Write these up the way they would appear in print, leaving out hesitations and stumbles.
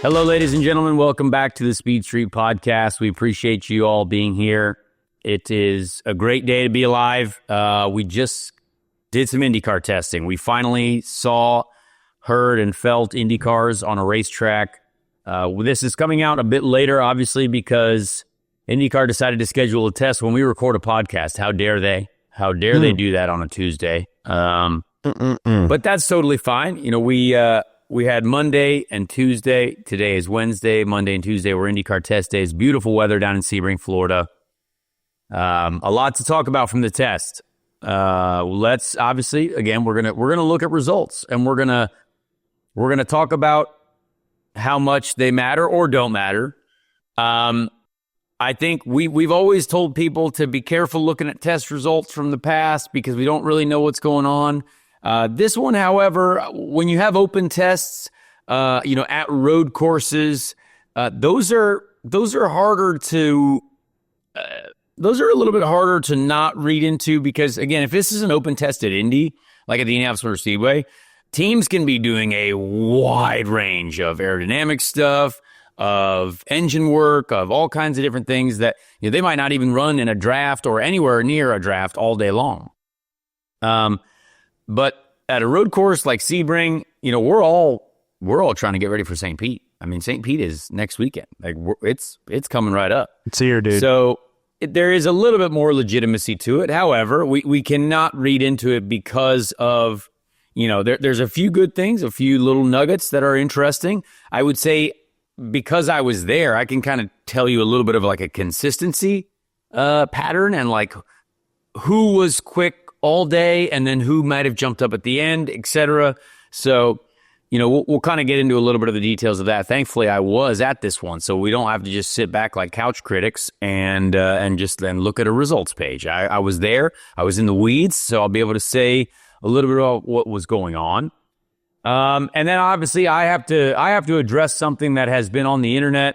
Hello, ladies and gentlemen. Welcome back to the Speed Street Podcast. We appreciate you all being here. It is a great day to be alive. We just did some IndyCar testing. We finally saw, heard, and felt IndyCars on a racetrack. This is coming out a bit later, obviously, because IndyCar decided to schedule a test when we record a podcast. How dare they? How dare they do that on a Tuesday? But that's totally fine. You know, we had Monday and Tuesday. Today is Wednesday. Monday and Tuesday were IndyCar test days. Beautiful weather down in Sebring, Florida. A lot to talk about from the test. Let's obviously, again, we're gonna look at results, and we're gonna talk about how much they matter or don't matter. I think we've always told people to be careful looking at test results from the past because we don't really know what's going on. This one, however, when you have open tests, at road courses, those are harder to. Those are a little bit harder to not read into because, again, if this is an open test at Indy, like at the Indianapolis Motor Speedway, teams can be doing a wide range of aerodynamic stuff, of engine work, of all kinds of different things that they might not even run in a draft or anywhere near a draft all day long. But at a road course like Sebring, we're all trying to get ready for St. Pete. I mean, St. Pete is next weekend. Like it's coming right up. It's here, dude. So there is a little bit more legitimacy to it. However, we cannot read into it because of, there's a few good things, a few little nuggets that are interesting. I would say because I was there, I can kind of tell you a little bit of like a consistency pattern and like who was quick all day and then who might have jumped up at the end, etc. So, we'll kind of get into a little bit of the details of that. Thankfully, I was at this one, so we don't have to just sit back like couch critics and just then look at a results page. I was there. I was in the weeds, so I'll be able to say a little bit about what was going on. And then obviously I have to address something that has been on the internet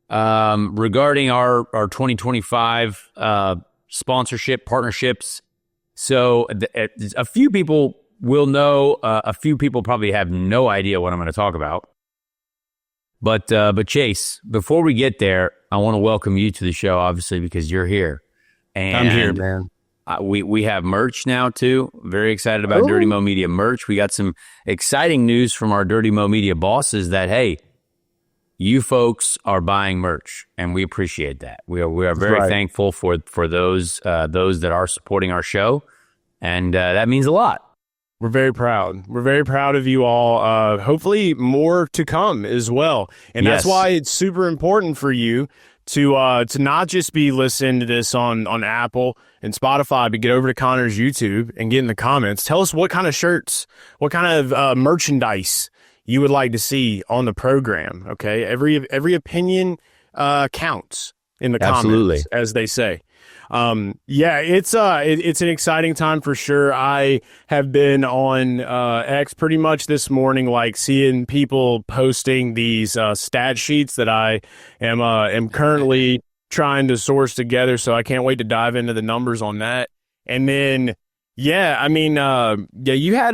regarding our 2025 sponsorship partnerships. So a few people will know. A few people probably have no idea what I'm going to talk about. But Chase, before we get there, I want to welcome you to the show, obviously, because you're here. And I'm here, man. We have merch now, too. Very excited about Dirty Mo Media merch. We got some exciting news from our Dirty Mo Media bosses that, hey, you folks are buying merch, and we appreciate that. We are very thankful for those that are supporting our show, and that means a lot. We're very proud. We're very proud of you all. Hopefully more to come as well. And That's why it's super important for you to not just be listening to this on Apple and Spotify, but get over to Connor's YouTube and get in the comments. Tell us what kind of shirts, what kind of merchandise you would like to see on the program. Okay, every opinion counts in the comments, as they say. It's an exciting time for sure. I have been on X pretty much this morning, like seeing people posting these stat sheets that I am currently trying to source together. So I can't wait to dive into the numbers on that. And then, you had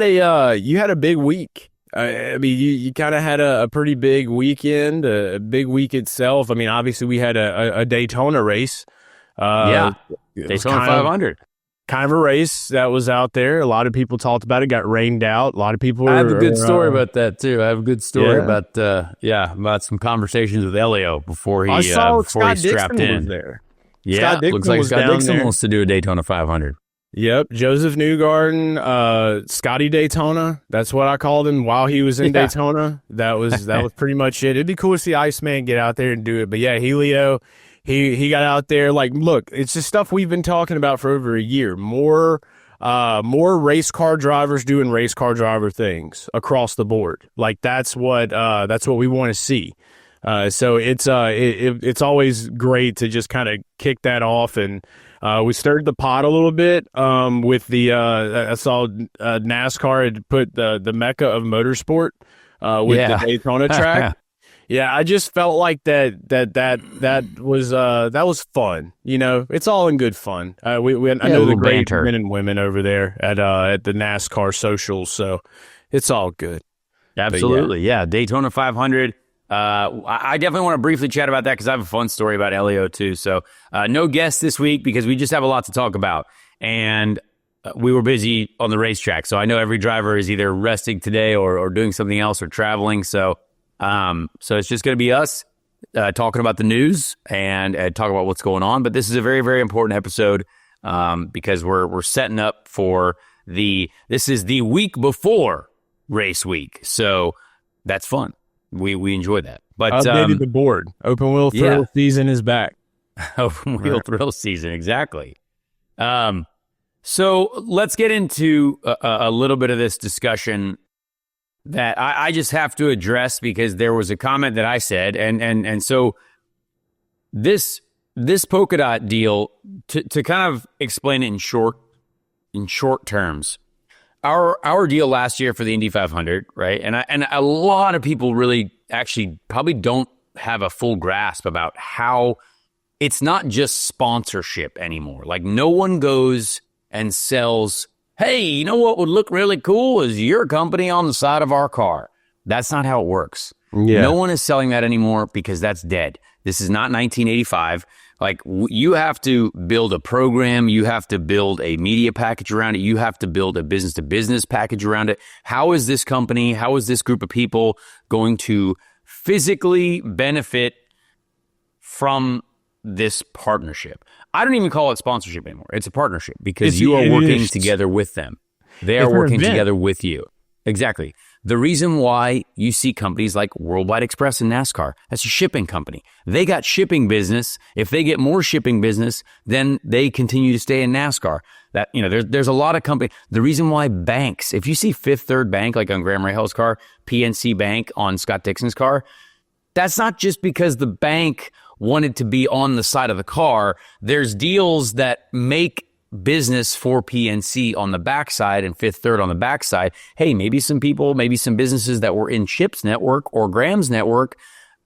a big week. You kind of had a pretty big weekend, a big week itself. I mean, obviously we had a Daytona race. Daytona 500. Kind of a race that was out there. A lot of people talked about it, got rained out. A lot of people I have a good story about that, too. I have a good story about some conversations with Elio before he strapped in. Was there. Yeah, looks like Scott Dixon wants to do a Daytona 500. Yep, Joseph Newgarden, Scotty Daytona. That's what I called him while he was in Daytona. That was pretty much it. It'd be cool to see Iceman get out there and do it. But yeah, Helio, he got out there. Like, look, it's just stuff we've been talking about for over a year. More race car drivers doing race car driver things across the board. Like that's what we want to see. So it's always great to just kind of kick that off, and we stirred the pot a little bit with the I saw NASCAR had put the mecca of motorsport with the Daytona track. Yeah, I just felt like that was fun. You know, it's all in good fun. I know the great men and women over there at the NASCAR socials, so it's all good. Absolutely, yeah. Daytona 500. I definitely want to briefly chat about that because I have a fun story about Elio too. So no guests this week because we just have a lot to talk about. And we were busy on the racetrack. So I know every driver is either resting today or doing something else or traveling. So it's just going to be us talking about the news and talk about what's going on. But this is a very, very important episode because we're setting up for this is the week before race week. So that's fun. We enjoy that. But updated the board. Open wheel thrill season is back. Open wheel thrill season, exactly. So let's get into a little bit of this discussion that I just have to address because there was a comment that I said, and so this Polkadot deal to kind of explain it in short terms. Our deal last year for the Indy 500, right? And a lot of people really actually probably don't have a full grasp about how it's not just sponsorship anymore. Like no one goes and sells, hey, you know what would look really cool is your company on the side of our car. That's not how it works. Yeah. No one is selling that anymore because that's dead. This is not 1985. Like you have to build a program. You have to build a media package around it. You have to build a business to business package around it. How is this company, how is this group of people going to physically benefit from this partnership? I don't even call it sponsorship anymore. It's a partnership because you are working together with them. They are working together with you. Exactly. The reason why you see companies like Worldwide Express and NASCAR, that's a shipping company. They got shipping business. If they get more shipping business, then they continue to stay in NASCAR. That, you know, there's a lot of companies. The reason why banks, if you see Fifth Third Bank, like on Graham Rahal's car, PNC Bank on Scott Dixon's car, that's not just because the bank wanted to be on the side of the car. There's deals that make business for PNC on the backside and Fifth Third on the backside. Hey, maybe some people, maybe some businesses that were in Chip's network or Graham's network,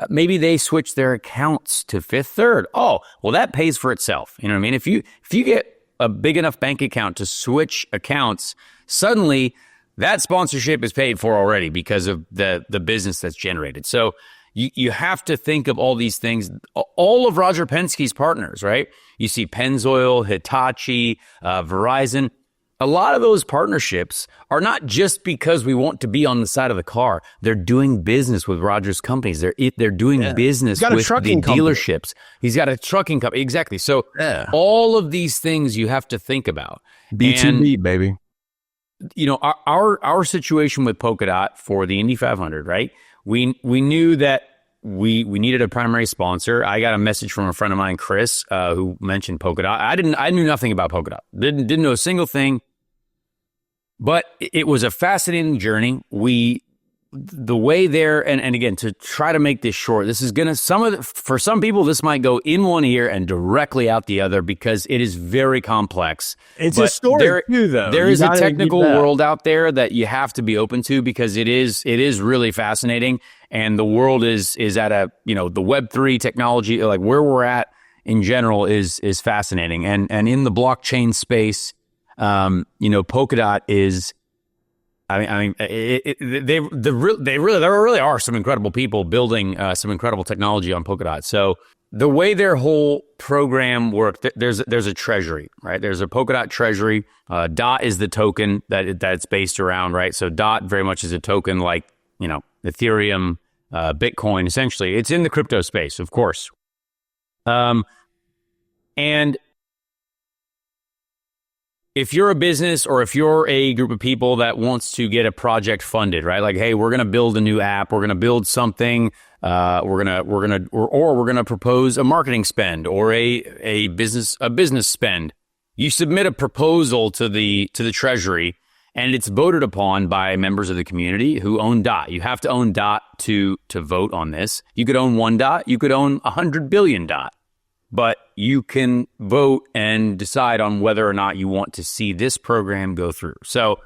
maybe they switch their accounts to Fifth Third. Oh, well, that pays for itself. You know what I mean? If you get a big enough bank account to switch accounts, suddenly that sponsorship is paid for already because of the business that's generated. So you have to think of all these things. All of Roger Penske's partners, right? You see Pennzoil, Hitachi, Verizon. A lot of those partnerships are not just because we want to be on the side of the car. They're doing business with Roger's companies. They're doing business with the dealerships. He's got a trucking company. Exactly. So all of these things you have to think about. B2B, baby. You know, our situation with Polkadot for the Indy 500, right? We knew that we needed a primary sponsor. I got a message from a friend of mine, Chris, who mentioned Polkadot. I knew nothing about Polkadot. Didn't know a single thing. But it was a fascinating journey. The way there, and again, to try to make this short, this is gonna for some people, this might go in one ear and directly out the other because it is very complex. It's a story too, though. There is a technical world out there that you have to be open to because it is really fascinating, and the world is at a, you know, the Web3 technology, like where we're at in general is fascinating, and in the blockchain space. You know, Polkadot is, there really are some incredible people building some incredible technology on Polkadot. So the way their whole program worked, there's a treasury, right? There's a Polkadot treasury. DOT is the token that it's based around, right? So DOT very much is a token like, you know, Ethereum, Bitcoin, essentially. It's in the crypto space, of course. And if you're a business or if you're a group of people that wants to get a project funded, right? Like, hey, we're going to build a new app, we're going to build something, we're going to propose a marketing spend or a business spend. You submit a proposal to the treasury and it's voted upon by members of the community who own DOT. You have to own DOT to vote on this. You could own one DOT, you could own 100 billion DOT. But you can vote and decide on whether or not you want to see this program go through. So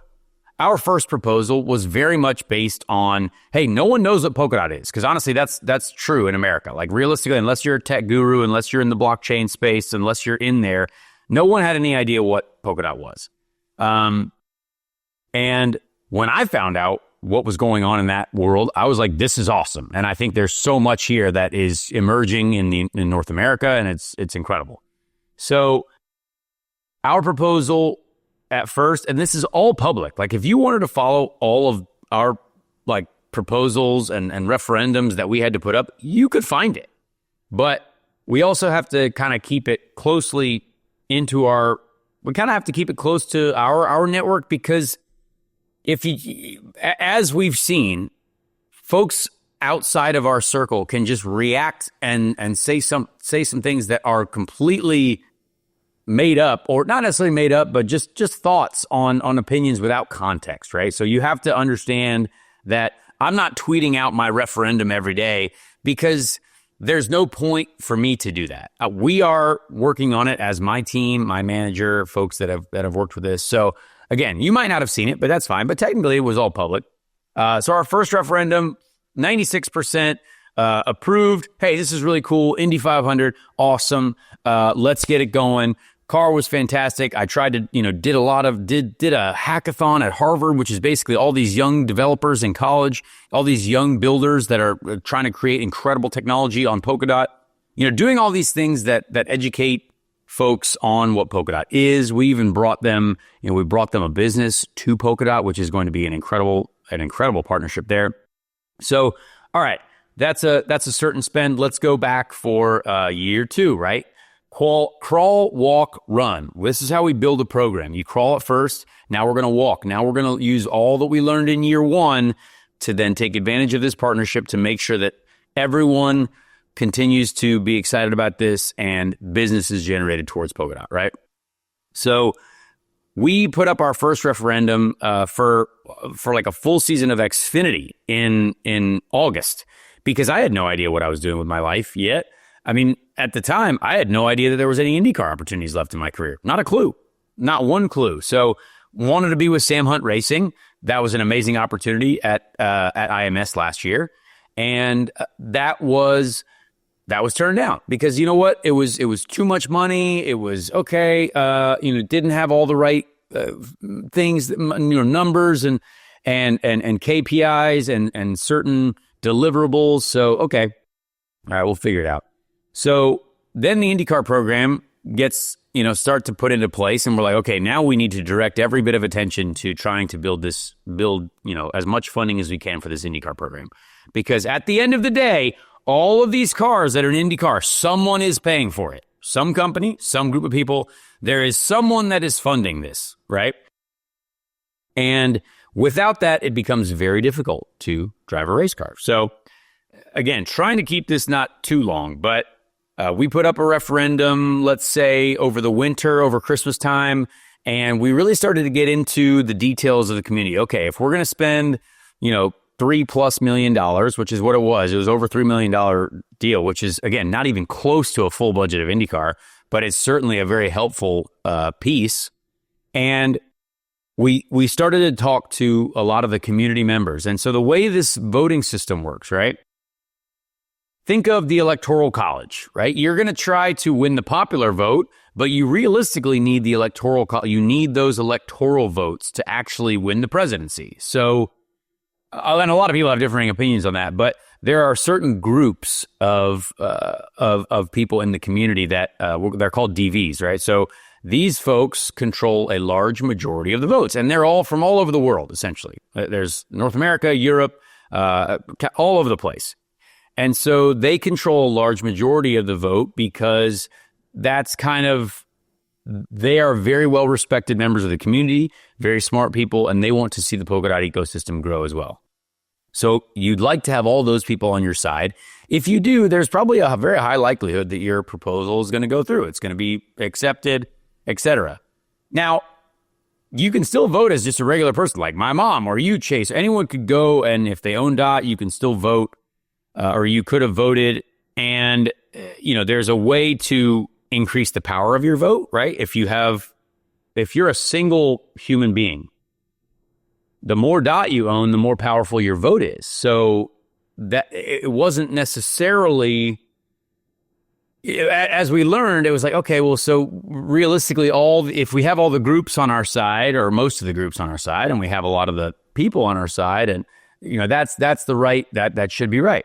our first proposal was very much based on, hey, no one knows what Polkadot is. Because honestly, that's true in America. Like realistically, unless you're a tech guru, unless you're in the blockchain space, unless you're in there, no one had any idea what Polkadot was. And when I found out what was going on in that world, I was like, this is awesome. And I think there's so much here that is emerging in North America, and it's incredible. So our proposal at first, and this is all public, like if you wanted to follow all of our like proposals and referendums that we had to put up, you could find it. But we also have to kind of keep it closely we kind of have to keep it close to our network, because as we've seen, folks outside of our circle can just react and say some things that are completely made up, or not necessarily made up, but just thoughts on opinions without context, right? So you have to understand that I'm not tweeting out my referendum every day, because there's no point for me to do that. We are working on it as my team, my manager, folks that have worked with this. So again, you might not have seen it, but that's fine. But technically, it was all public. So our first referendum, 96% approved. Hey, this is really cool. Indy 500, awesome. Let's get it going. Car was fantastic. I tried to, did a hackathon at Harvard, which is basically all these young developers in college, all these young builders that are trying to create incredible technology on Polkadot. Doing all these things that educate folks on what Polkadot is. We even brought them, a business to Polkadot, which is going to be an incredible partnership there. So, all right, that's a certain spend. Let's go back for year 2, right? Crawl, walk, run. This is how we build a program. You crawl at first. Now we're going to walk. Now we're going to use all that we learned in year 1 to then take advantage of this partnership to make sure that everyone continues to be excited about this and business is generated towards Polkadot, right? So we put up our first referendum for like a full season of Xfinity in August, because I had no idea what I was doing with my life yet. I mean, at the time, I had no idea that there was any IndyCar opportunities left in my career. Not a clue. Not one clue. So wanted to be with Sam Hunt Racing. That was an amazing opportunity at IMS last year. And that was turned down, because you know what? It was too much money. It was okay. Didn't have all the right things, numbers and KPIs and certain deliverables. So, okay. All right, we'll figure it out. So then the IndyCar program gets, start to put into place, and we're like, okay, now we need to direct every bit of attention to trying to build as much funding as we can for this IndyCar program. Because at the end of the day, all of these cars that are in IndyCar, someone is paying for it. Some company, some group of people, there is someone that is funding this, right? And without that, it becomes very difficult to drive a race car. So again, trying to keep this not too long, but we put up a referendum, let's say over the winter, over Christmas time, and we really started to get into the details of the community. Okay, if we're going to spend, $3+ million, which is what it was over $3 million deal, which is, again, not even close to a full budget of IndyCar, but it's certainly a very helpful piece. And we started to talk to a lot of the community members. And so the way this voting system works, right? Think of the Electoral College, right? You're going to try to win the popular vote, but you realistically need the you need those electoral votes to actually win the presidency. So, and a lot of people have differing opinions on that, but there are certain groups of people in the community that they're called DVs, right? So these folks control a large majority of the votes, and they're all from all over the world, essentially. There's North America, Europe, all over the place. And so they control a large majority of the vote, because that's they are very well respected members of the community, very smart people, and they want to see the Polkadot ecosystem grow as well. So you'd like to have all those people on your side. If you do, there's probably a very high likelihood that your proposal is going to go through. It's going to be accepted, etc. Now, you can still vote as just a regular person, like my mom or you, Chase. Anyone could go, and if they own DOT, you can still vote. Or you could have voted, and, there's a way to increase the power of your vote, right? If you're a single human being, the more DOT you own, the more powerful your vote is. So that it wasn't necessarily, as we learned, it was like, okay, well, so realistically, if we have all the groups on our side, or most of the groups on our side, and we have a lot of the people on our side. And, that's the right, that should be right.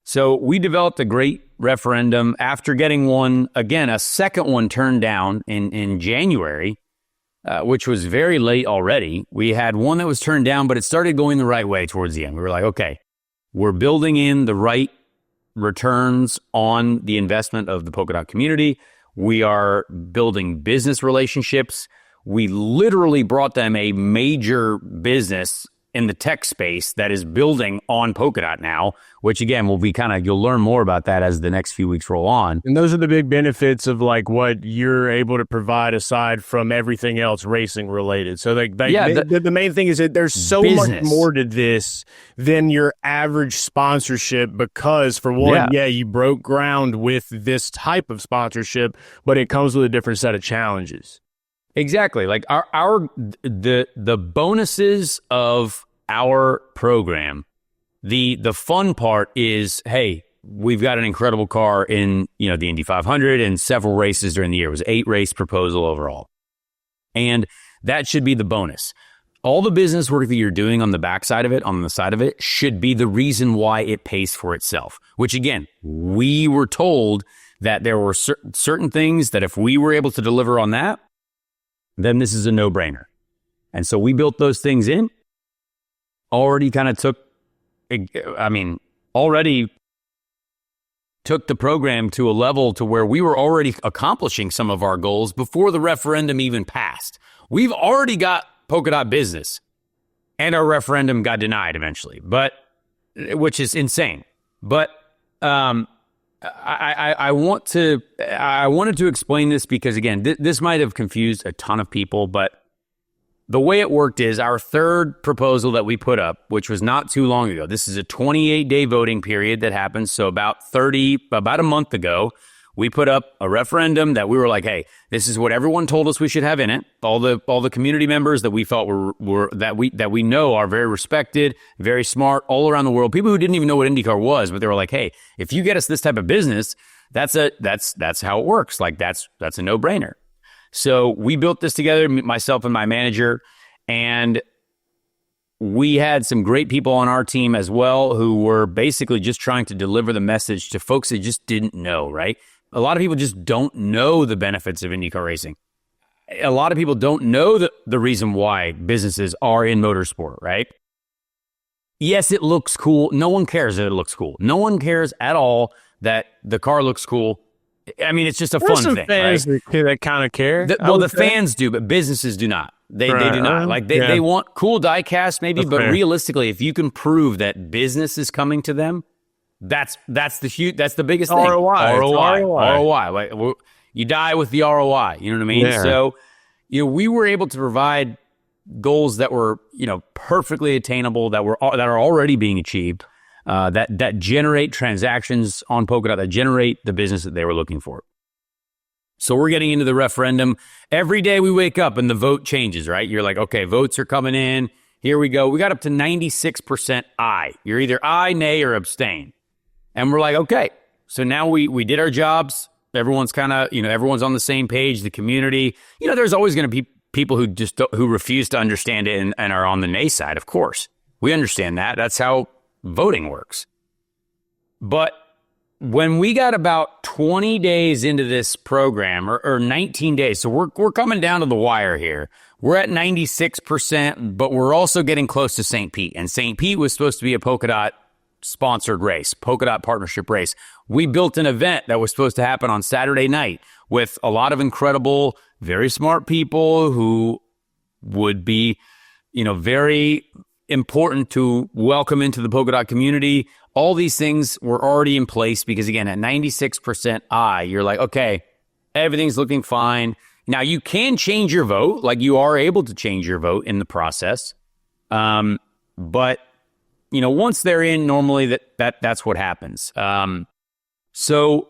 So we developed a great referendum after getting one, again, a second one turned down in January, which was very late already. We had one that was turned down, but it started going the right way towards the end. We were like, okay, we're building in the right returns on the investment of the Polkadot community. We are building business relationships. We literally brought them a major business in the tech space that is building on Polkadot now, which again will be you'll learn more about that as the next few weeks roll on. And those are the big benefits of like what you're able to provide aside from everything else racing related. So the main thing is that there's so much more to this than your average sponsorship, because for one, you broke ground with this type of sponsorship, but it comes with a different set of challenges. Exactly. Like the bonuses of our program, the fun part is, hey, we've got an incredible car in, the Indy 500 and several races during the year. It was 8 race proposal overall. And that should be the bonus. All the business work that you're doing on the backside of it, on the side of it, should be the reason why it pays for itself, which again, we were told that there were certain things that if we were able to deliver on that, then this is a no-brainer. And so we built those things in, already took the program to a level to where we were already accomplishing some of our goals before the referendum even passed. We've already got Polkadot business, and our referendum got denied eventually, which is insane. But I wanted to explain this because, again, this might have confused a ton of people, but the way it worked is our third proposal that we put up, which was not too long ago. This is a 28-day voting period that happened. So about a month ago, we put up a referendum that we were like, hey, this is what everyone told us we should have in it. All the community members that we felt were that we know are very respected, very smart all around the world. People who didn't even know what IndyCar was, but they were like, hey, if you get us this type of business, that's how it works. Like that's a no-brainer. So we built this together, myself and my manager, and we had some great people on our team as well who were basically just trying to deliver the message to folks that just didn't know, right? A lot of people just don't know the benefits of IndyCar racing. A lot of people don't know the reason why businesses are in motorsport, right? Yes, it looks cool. No one cares that it looks cool. No one cares at all that the car looks cool. I mean, it's just a fun thing, fans right? that kind of care. The fans do, but businesses do not. They do not. Like they want cool die-cast maybe, that's but fair. Realistically, if you can prove that business is coming to them, that's the biggest thing. ROI. Like, you die with the ROI. You know what I mean? Yeah. So, we were able to provide goals that were, perfectly attainable, that are already being achieved. That generate transactions on Polkadot, that generate the business that they were looking for. So we're getting into the referendum. Every day we wake up and the vote changes, right? You're like, okay, votes are coming in. Here we go. We got up to 96% aye. You're either aye, nay, or abstain. And we're like, okay, so now we did our jobs. Everyone's everyone's on the same page, the community. There's always going to be people who refuse to understand it and are on the nay side, of course. We understand that. That's how voting works. But when we got about 20 days into this program, or 19 days, so we're coming down to the wire here. We're at 96%, but we're also getting close to St. Pete. And St. Pete was supposed to be a Polkadot sponsored race, Polkadot partnership race. We built an event that was supposed to happen on Saturday night with a lot of incredible, very smart people who would be, very important to welcome into the Polkadot community. All these things were already in place because, again, at 96% aye, you're like, okay, everything's looking fine. Now, you can change your vote. Like, you are able to change your vote in the process. But, once they're in, normally that's what happens. So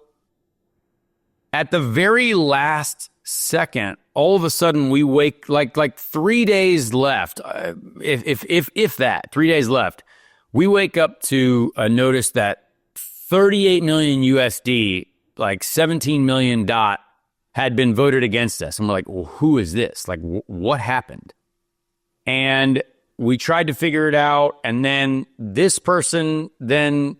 at the very last second, all of a sudden we wake like 3 days left. If that 3 days left, we wake up to a notice that 38 million USD, like 17 million dot, had been voted against us. And we're like, well, who is this? Like, what happened? And we tried to figure it out, and then this person then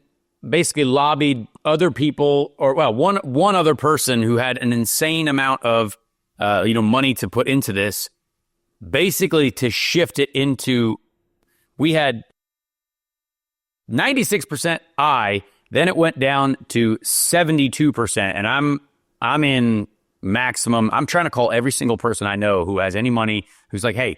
basically lobbied other people, or one other person who had an insane amount of money to put into this, basically to shift it into, we had 96% then it went down to 72%, and I'm in maximum. I'm trying to call every single person I know who has any money, who's like, hey,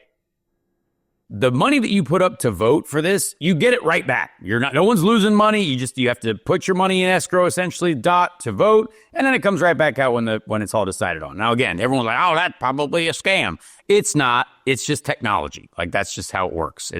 the money that you put up to vote for this, you get it right back. No one's losing money. You have to put your money in escrow, essentially, to vote, and then it comes right back out when it's all decided on. Now, again, everyone's like, oh, that's probably a scam. It's not. It's just technology. Like, that's just how it works.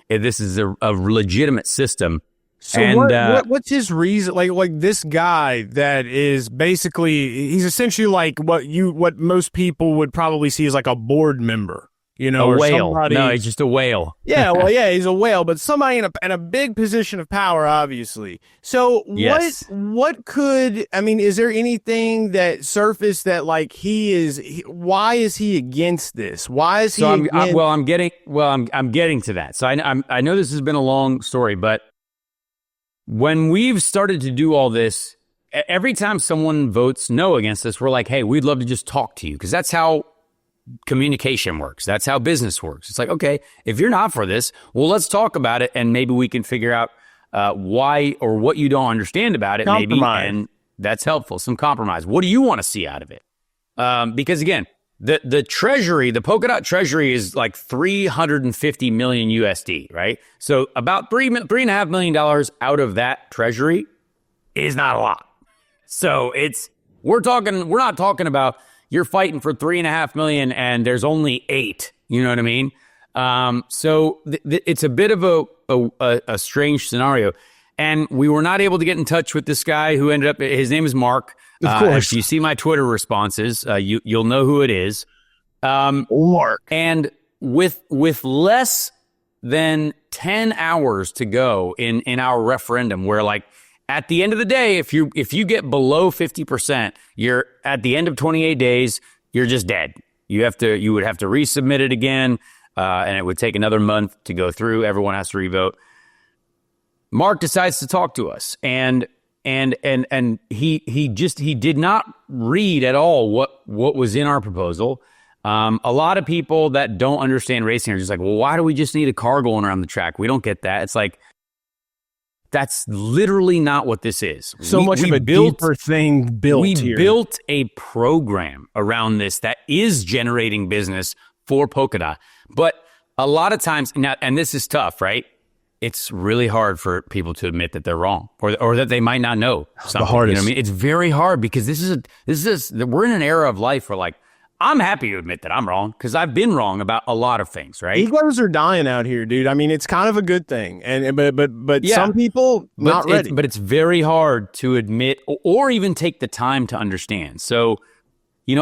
This is a legitimate system. So what's his reason? Like this guy that is basically, he's essentially like what most people would probably see as like a board member. A whale. No, he's just a whale. Yeah, well, yeah, he's a whale, but somebody in a big position of power, obviously. So yes. what could, is there anything that surfaced that like why is he against this? Why is he against? I'm getting to that. So I know this has been a long story, but when we've started to do all this, every time someone votes no against us, we're like, hey, we'd love to just talk to you, because that's how communication works. That's how business works. It's like, okay, if you're not for this, well, let's talk about it, and maybe we can figure out why or what you don't understand about it. Compromise. Maybe, and that's helpful. Some compromise. What do you want to see out of it? Because again, the treasury, the Polkadot treasury is like 350 million USD, right? So about $3.5 million out of that treasury is not a lot. So we're not talking about you're fighting for $3.5 million and there's only 8. You know what I mean? So it's a bit of a strange scenario. And we were not able to get in touch with this guy who ended up, his name is Mark. Of course. If you see my Twitter responses, you'll know who it is. Mark. And with less than 10 hours to go in our referendum, where like at the end of the day, if you get below 50%, you're at the end of 28 days, you're just dead. You would have to resubmit it again, and it would take another month to go through. Everyone has to revote. Mark decides to talk to us, and he did not read at all what was in our proposal. A lot of people that don't understand racing are just like, well, why do we just need a car going around the track? We don't get that. It's like, that's literally not what this is. So much of a deeper thing built here. We built a program around this that is generating business for Polkadot. But a lot of times, and this is tough, right? It's really hard for people to admit that they're wrong, or that they might not know something. The hardest. You know what I mean? It's very hard, because we're in an era of life where, like, I'm happy to admit that I'm wrong, because I've been wrong about a lot of things, right? Egos are dying out here, dude. I mean, it's kind of a good thing, but yeah, some people not ready. But it's very hard to admit or even take the time to understand. So,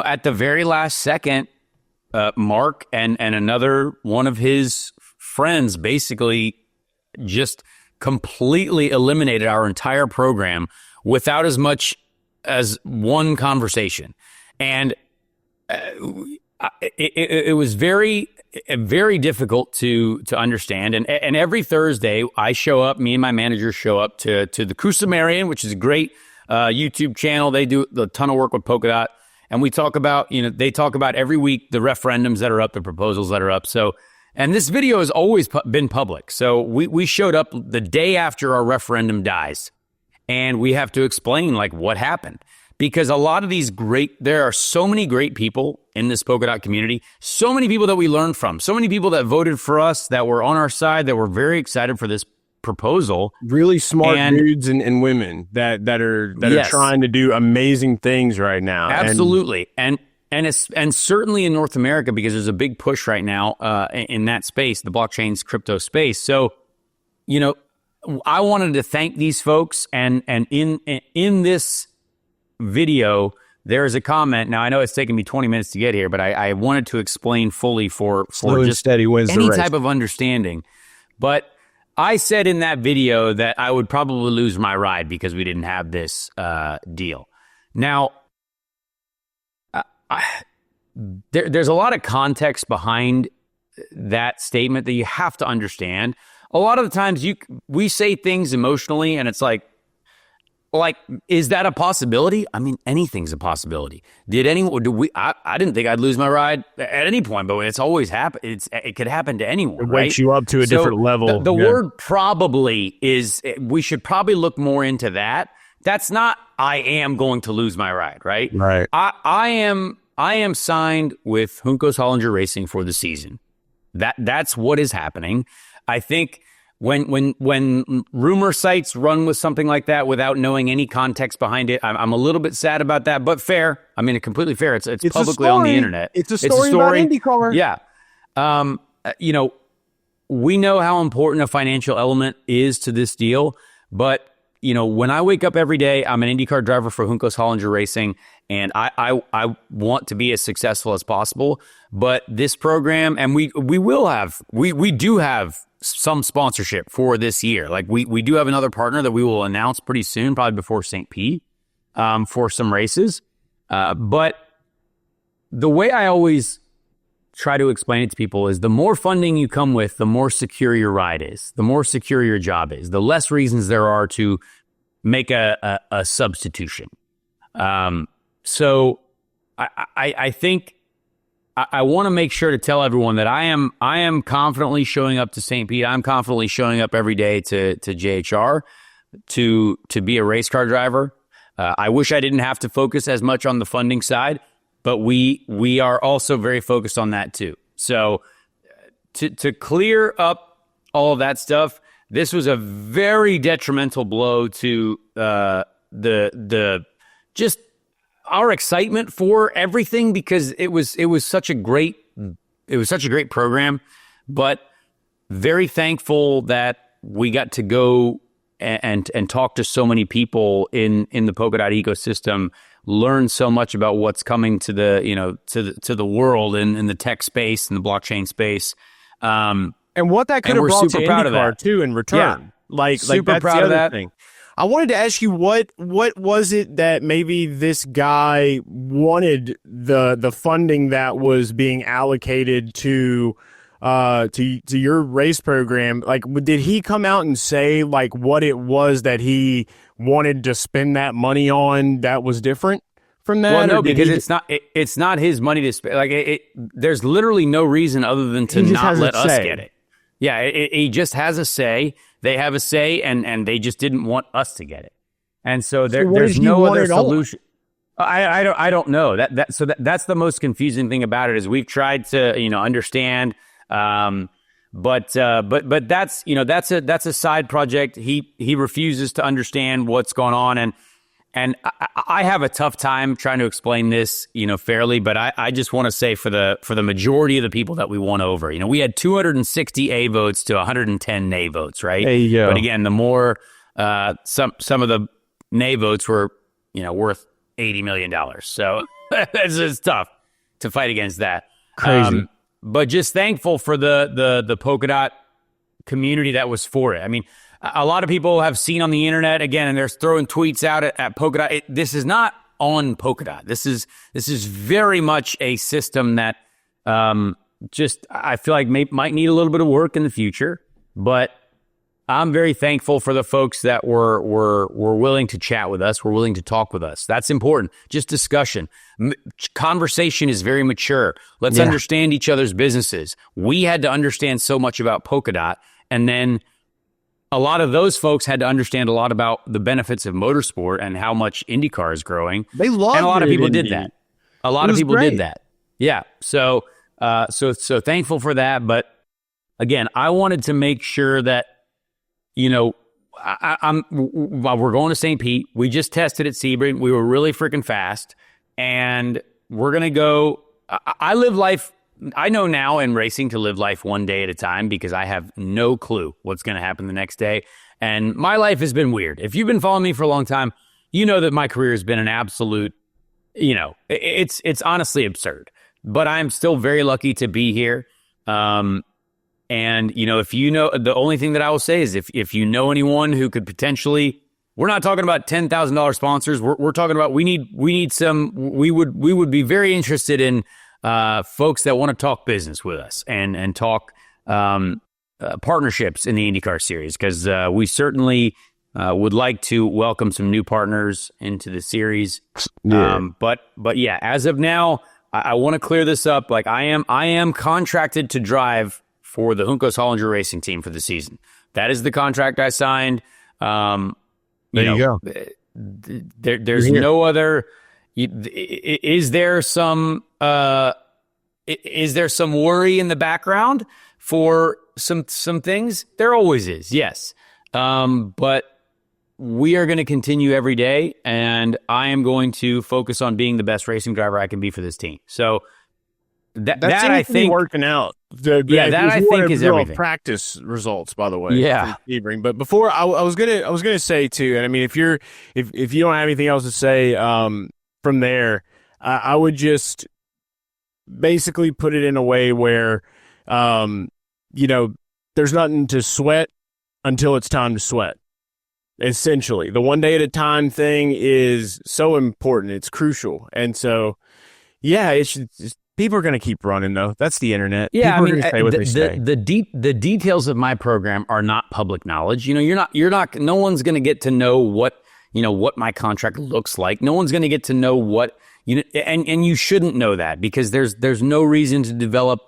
at the very last second, Mark and another one of his friends basically just completely eliminated our entire program without as much as one conversation. And it was very, very difficult to understand. And every Thursday I show up, me and my manager show up to the Crusamarian, which is a great YouTube channel. They do a ton of work with Polkadot. And we talk about, they talk about every week the referendums that are up, the proposals that are up. So, and this video has always been public. So we showed up the day after our referendum dies, and we have to explain like what happened. Because a lot of there are so many great people in this Polkadot community, so many people that we learned from, so many people that voted for us, that were on our side, that were very excited for this proposal. Really smart dudes and women that are yes, trying to do amazing things right now. Absolutely. And certainly in North America, because there's a big push right now in that space, the blockchain's crypto space. So, I wanted to thank these folks, and in this video, there's a comment. Now, I know it's taken me 20 minutes to get here, but I wanted to explain fully for just steady wins any the race. Type of understanding. But I said in that video that I would probably lose my ride because we didn't have this deal. Now, there's a lot of context behind that statement that you have to understand. A lot of the times we say things emotionally, and it's like, is that a possibility? I mean, anything's a possibility. I didn't think I'd lose my ride at any point, but it's always happened. It could happen to anyone. It wakes you up to a different level. The word probably is, we should probably look more into that. That's not, I am going to lose my ride, right? Right. I am signed with Juncos Hollinger Racing for the season. That's what is happening. I think when rumor sites run with something like that without knowing any context behind it, I'm a little bit sad about that, but fair. I mean, completely fair. It's publicly on the internet. It's a story about IndyCar. Yeah. We know how important a financial element is to this deal, but when I wake up every day, I'm an IndyCar driver for Juncos Hollinger Racing, and I want to be as successful as possible. But this program, and we do have some sponsorship for this year. Like we do have another partner that we will announce pretty soon, probably before St. Pete, for some races. But the way I always try to explain it to people is, the more funding you come with, the more secure your ride is, the more secure your job is, the less reasons there are to make a substitution. So I think I want to make sure to tell everyone that I am confidently showing up to St. Pete. I'm confidently showing up every day to JHR to be a race car driver. I wish I didn't have to focus as much on the funding side, but we are also very focused on that too. So to clear up all of that stuff, this was a very detrimental blow to the just our excitement for everything, because it was such a great program, but very thankful that we got to go and talk to so many people in the Polkadot ecosystem, learn so much about what's coming to the world in the tech space and the blockchain space. And what that could have brought to IndyCar too in return. Yeah. Like super that's proud the of other that. thing. I wanted to ask you, what was it that maybe this guy wanted the funding that was being allocated to your race program? Like, did he come out and say like what it was that he wanted to spend that money on that was different from that? Well, no, because it's not his money to spend. Like, there's literally no reason other than to not let us get it. Yeah, he just has a say. They have a say, and they just didn't want us to get it. And so there's no other solution. I don't know. That's the most confusing thing about it, is we've tried to understand, but that's that's a side project. He refuses to understand what's going on, and I have a tough time trying to explain this, fairly, but I just want to say for the majority of the people that we won over, we had 260 A votes to 110 nay votes, right? There you go. But again, the more, some of the nay votes were, worth $80 million. So it's tough to fight against that. Crazy. But just thankful for the Polkadot community that was for it. I mean, a lot of people have seen on the internet again, and they're throwing tweets out at Polkadot. This is not on Polkadot. This is very much a system that just I feel like might need a little bit of work in the future. But I'm very thankful for the folks that were willing to chat with us, were willing to talk with us. That's important. Just discussion. Conversation is very mature. Let's understand each other's businesses. We had to understand so much about Polkadot, and then a lot of those folks had to understand a lot about the benefits of motorsport and how much IndyCar is growing. They loved it. And a lot of people did that. A lot of people did that. Yeah. So thankful for that. But again, I wanted to make sure that, while we're going to St. Pete, we just tested at Sebring. We were really freaking fast, and we're going to go. I live life. I know now in racing to live life one day at a time, because I have no clue what's going to happen the next day. And my life has been weird. If you've been following me for a long time, you know that my career has been an absolute, it's honestly absurd. But I'm still very lucky to be here. And, if the only thing that I will say is if you know anyone who could potentially, we're not talking about $10,000 sponsors. We're talking about we would be very interested in folks that want to talk business with us and talk partnerships in the IndyCar series, because we certainly would like to welcome some new partners into the series. Yeah. But yeah, as of now, I want to clear this up. Like I am contracted to drive for the Juncos Hollinger Racing Team for the season. That is the contract I signed. There you go. There's no other. Is there some worry in the background for some things? There always is, yes. But we are going to continue every day, and I am going to focus on being the best racing driver I can be for this team. So that I think working out. That I think is everything. Practice results, by the way. Yeah. Sebring. But before I was gonna say too, and I mean, if you don't have anything else to say from there, I would just basically put it in a way where there's nothing to sweat until it's time to sweat. Essentially, the one day at a time thing is so important. It's crucial. And so, yeah, people are going to keep running, though. That's the internet. Yeah, people are going to say what they say. The details of my program are not public knowledge. You're not. No one's going to get to know what my contract looks like. No one's going to get to know what and you shouldn't know that, because there's no reason to develop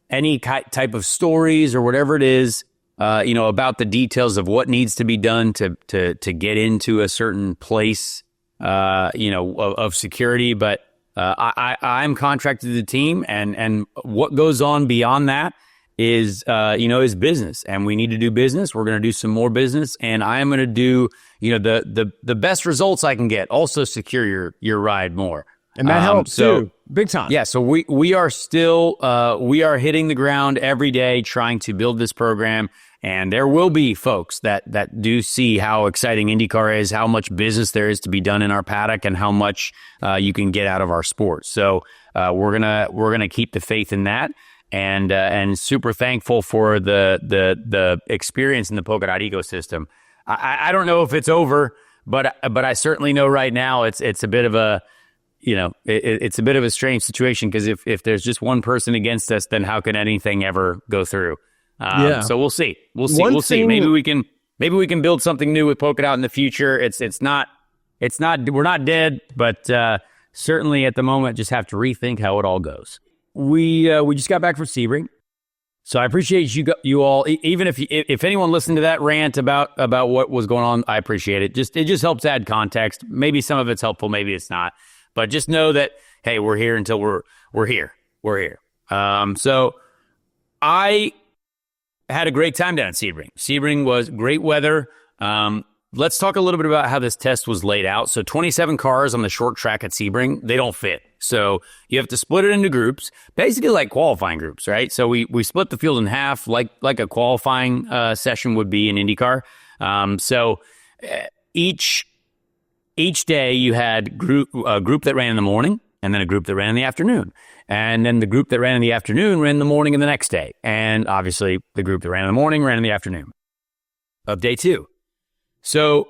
any type of stories or whatever it is. About the details of what needs to be done to get into a certain place, of security. But I'm contracted to the team, and what goes on beyond that is business, and we need to do business. We're going to do some more business, and I am going to do, the best results I can get. Also secure your ride more. And that helps too, big time. Yeah, so we are still we are hitting the ground every day trying to build this program, and there will be folks that do see how exciting IndyCar is, how much business there is to be done in our paddock, and how much you can get out of our sport. So we're gonna keep the faith in that, and super thankful for the experience in the Polkadot ecosystem. I don't know if it's over, but I certainly know right now it's a bit of a it's a bit of a strange situation, because if there's just one person against us, then how can anything ever go through? So we'll see. We'll see. Maybe we can build something new with Polkadot in the future. It's not we're not dead, but certainly at the moment just have to rethink how it all goes. We just got back from Sebring, so I appreciate you all. Even if anyone listened to that rant about what was going on, I appreciate it. It just helps add context. Maybe some of it's helpful, maybe it's not. But just know that, hey, we're here until we're here. We're here. So I had a great time down at Sebring. Sebring was great weather. Let's talk a little bit about how this test was laid out. So 27 cars on the short track at Sebring, they don't fit. So you have to split it into groups, basically like qualifying groups, right? So we split the field in half, like a qualifying session would be in IndyCar. So each day you had a group that ran in the morning, and then a group that ran in the afternoon. And then the group that ran in the afternoon ran in the morning of the next day. And obviously the group that ran in the morning ran in the afternoon of day two. So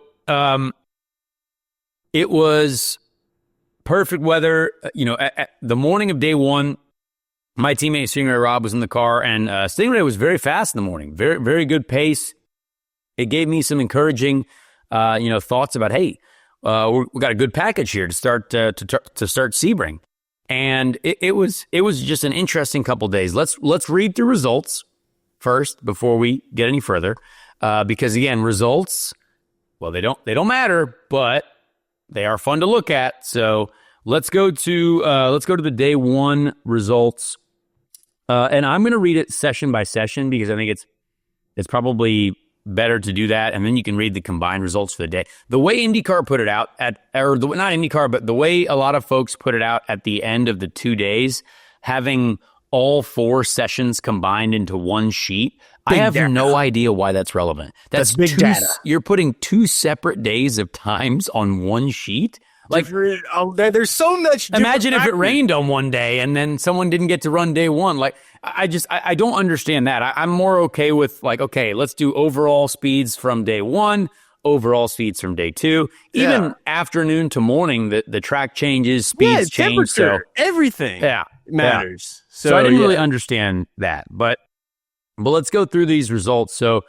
it was perfect weather. At the morning of day one, my teammate Stingray Rob was in the car, and Stingray was very fast in the morning. Very, very good pace. It gave me some encouraging thoughts about, hey, we got a good package here to start Sebring, and it was just an interesting couple days. Let's read through results first before we get any further, because again, results, well, they don't matter, but they are fun to look at. So let's go to the day one results, and I'm going to read it session by session, because I think it's probably better to do that, and then you can read the combined results for the day. The way IndyCar put it out not IndyCar, but the way a lot of folks put it out at the end of the 2 days, having all 4 sessions combined into one sheet. I have no idea why that's relevant. That's big data. You're putting 2 separate days of times on one sheet. Like, there's so much. Imagine if it rained on one day and then someone didn't get to run day one. Like, I don't understand that. I'm more okay with, like, okay, let's do overall speeds from day one, overall speeds from day two. Even afternoon to morning, the track changes, speeds change. So everything. Yeah. matters. Yeah. So I didn't really understand that, but let's go through these results. So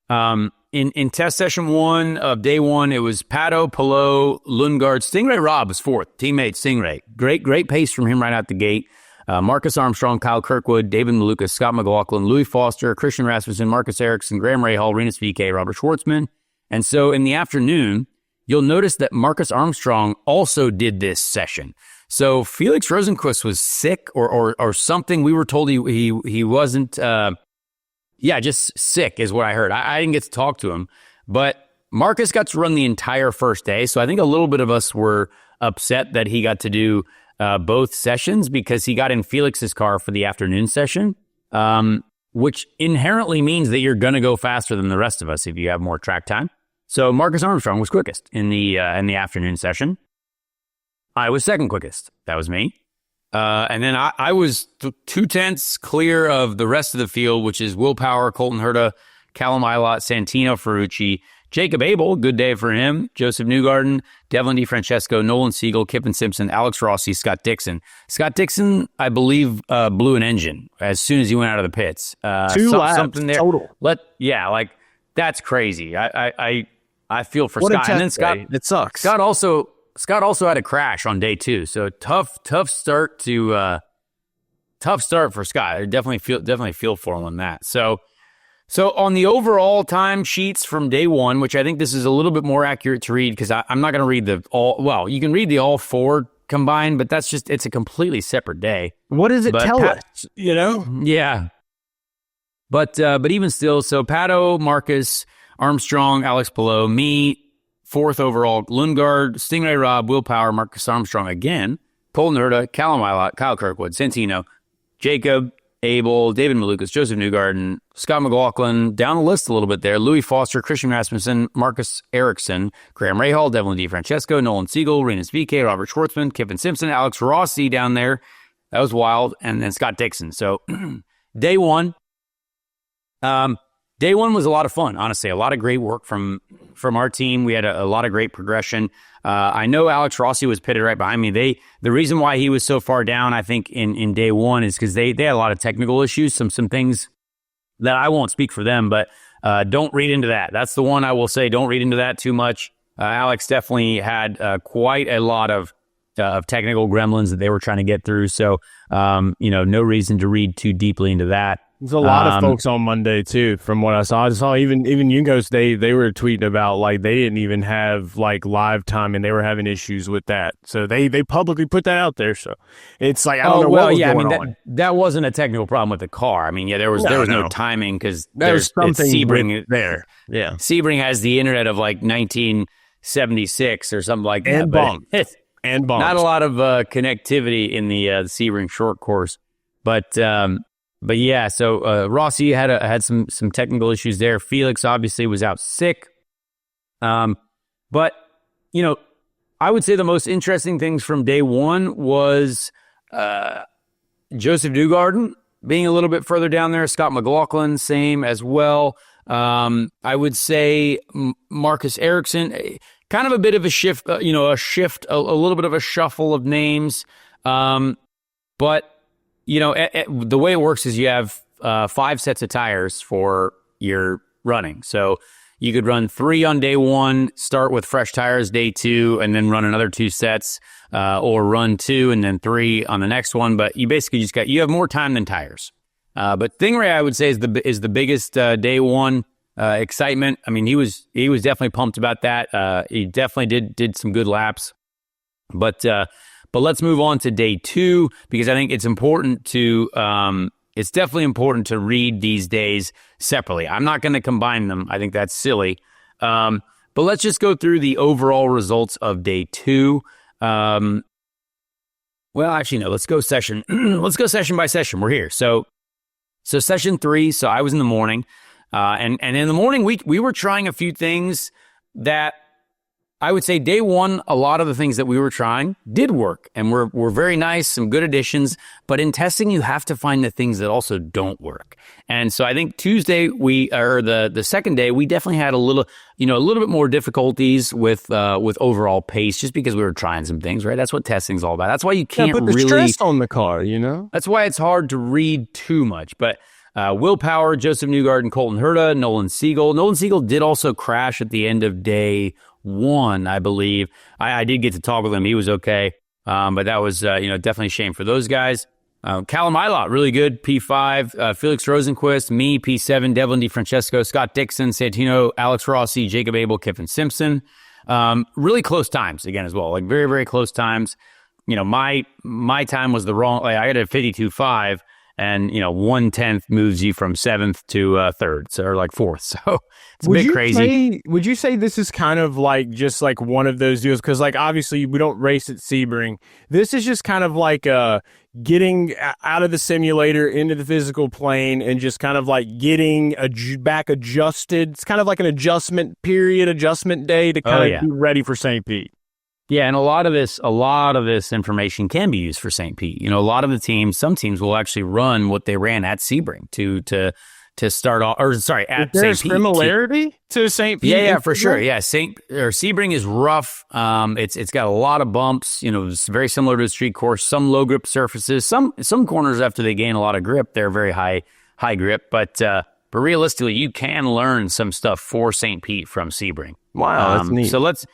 in test session 1 of day 1, it was Paddock, Palou, Lundgaard. Stingray Robb was 4th. Teammate Stingray. Great pace from him right out the gate. Marcus Armstrong, Kyle Kirkwood, David Malukas, Scott McLaughlin, Louis Foster, Christian Rasmussen, Marcus Ericsson, Graham Rahal, Rinus VeeKay, Robert Schwartzman. And so in the afternoon, you'll notice that Marcus Armstrong also did this session. So Felix Rosenqvist was sick or something. We were told he wasn't, just sick is what I heard. I didn't get to talk to him, but Marcus got to run the entire first day. So I think a little bit of us were upset that he got to do both sessions because he got in Felix's car for the afternoon session, which inherently means that you're going to go faster than the rest of us if you have more track time. So Marcus Armstrong was quickest in the afternoon session. I was second quickest. That was me. And then I was 2/10 clear of the rest of the field, which is Will Power, Colton Herta, Callum Ilott, Santino Ferrucci, Jacob Abel, good day for him, Joseph Newgarden, Devlin DeFrancesco, Nolan Siegel, Kippen Simpson, Alex Rossi, Scott Dixon. Scott Dixon, I believe, blew an engine as soon as he went out of the pits. 2 laps something there. Total. That's crazy. I feel for Scott. And then Scott, it sucks. Scott also had a crash on day 2, so tough start for Scott. I definitely feel for him on that. So on the overall time sheets from day 1, which I think this is a little bit more accurate to read because I'm not going to read you can read the all 4 combined, but it's a completely separate day. What does it tell us? Yeah. But even still, so Pato, Marcus, Armstrong, Alex Palou, me, 4th overall, Lundgaard, Stingray Robb, Will Power, Marcus Armstrong again, Colton Herta, Callum Ilott, Kyle Kirkwood, Santino, Jacob, Abel, David Malukas, Joseph Newgarden, Scott McLaughlin, down the list a little bit there, Louis Foster, Christian Rasmussen, Marcus Ericsson, Graham Rahal, Devlin DeFrancesco, Nolan Siegel, Rinus VeeKay, Robert Schwartzman, Kippen Simpson, Alex Rossi down there. That was wild. And then Scott Dixon. So day 1. Day 1 was a lot of fun, honestly. A lot of great work from our team. We had a lot of great progression. I know Alex Rossi was pitted right behind me. The reason why he was so far down, I think, in day 1 is because they had a lot of technical issues, some things that I won't speak for them, but don't read into that. That's the one I will say. Don't read into that too much. Alex definitely had quite a lot of technical gremlins that they were trying to get through. So, no reason to read too deeply into that. There's a lot of folks on Monday too, from what I saw. I saw even Yunkos, they were tweeting about like they didn't even have like live time and they were having issues with that. So they publicly put that out there. So it's like I don't know what was going on. That wasn't a technical problem with the car. I mean, there was no timing because there's something Sebring there. Yeah, Sebring has the internet of like 1976 or something like that. And bump. And bump. Not a lot of connectivity in the Sebring short course, But yeah, so Rossi had some technical issues there. Felix obviously was out sick. But, I would say the most interesting things from day 1 was Joseph Newgarden being a little bit further down there. Scott McLaughlin, same as well. I would say Marcus Ericsson, kind of a bit of a shift, a little bit of a shuffle of names. But the way it works is you have 5 sets of tires for your running. So you could run 3 on day 1, start with fresh tires day 2, and then run another 2 sets, or run 2 and then 3 on the next one. But you basically you have more time than tires. But Stingray, I would say, is the biggest day 1 excitement. I mean, he was definitely pumped about that. He definitely did some good laps. But let's move on to day 2 because I think it's important to it's definitely important to read these days separately. I'm not going to combine them. I think that's silly. But let's just go through the overall results of day 2. Well, actually, no. Let's go session. Let's go session by session. We're here. So session 3. So I was in the morning, and in the morning we were trying a few things that I would say day one, a lot of the things that we were trying did work and were very nice, some good additions. But in testing, you have to find the things that also don't work. And so I think Tuesday, the second day, we definitely had a little bit more difficulties with overall pace, just because we were trying some things, right? That's what testing's all about. That's why you can't put the stress on the car, That's why it's hard to read too much. But Will Power, Joseph Newgarden, and Colton Herta, Nolan Siegel. Nolan Siegel did also crash at the end of day one, I believe. I did get to talk with him. He was okay. But that was, definitely a shame for those guys. Callum Ilott, really good, P5. Felix Rosenquist, me, P7. Devlin DeFrancesco, Scott Dixon, Santino, Alex Rossi, Jacob Abel, Kiffin Simpson. Really close times again as well, like very, very close times. My time was the wrong, I had a 52.5. And 1/10 moves you from 7th to 3rd, or like 4th. So it's a bit crazy. Would you say this is kind of like just like one of those deals? Because like obviously we don't race at Sebring. This is just kind of like getting out of the simulator into the physical plane and just kind of like getting back adjusted. It's kind of like an adjustment day to kind of be ready for St. Pete. Yeah, and a lot of this information can be used for St. Pete. A lot of some teams will actually run what they ran at Sebring to start off, or sorry, at St. Pete. Is there similarity to St. Pete? Yeah, for sure. Yeah, Sebring is rough. It's got a lot of bumps. It's very similar to a street course. Some low grip surfaces. Some corners after they gain a lot of grip, they're very high grip. But realistically, you can learn some stuff for St. Pete from Sebring. Wow, that's neat. So let's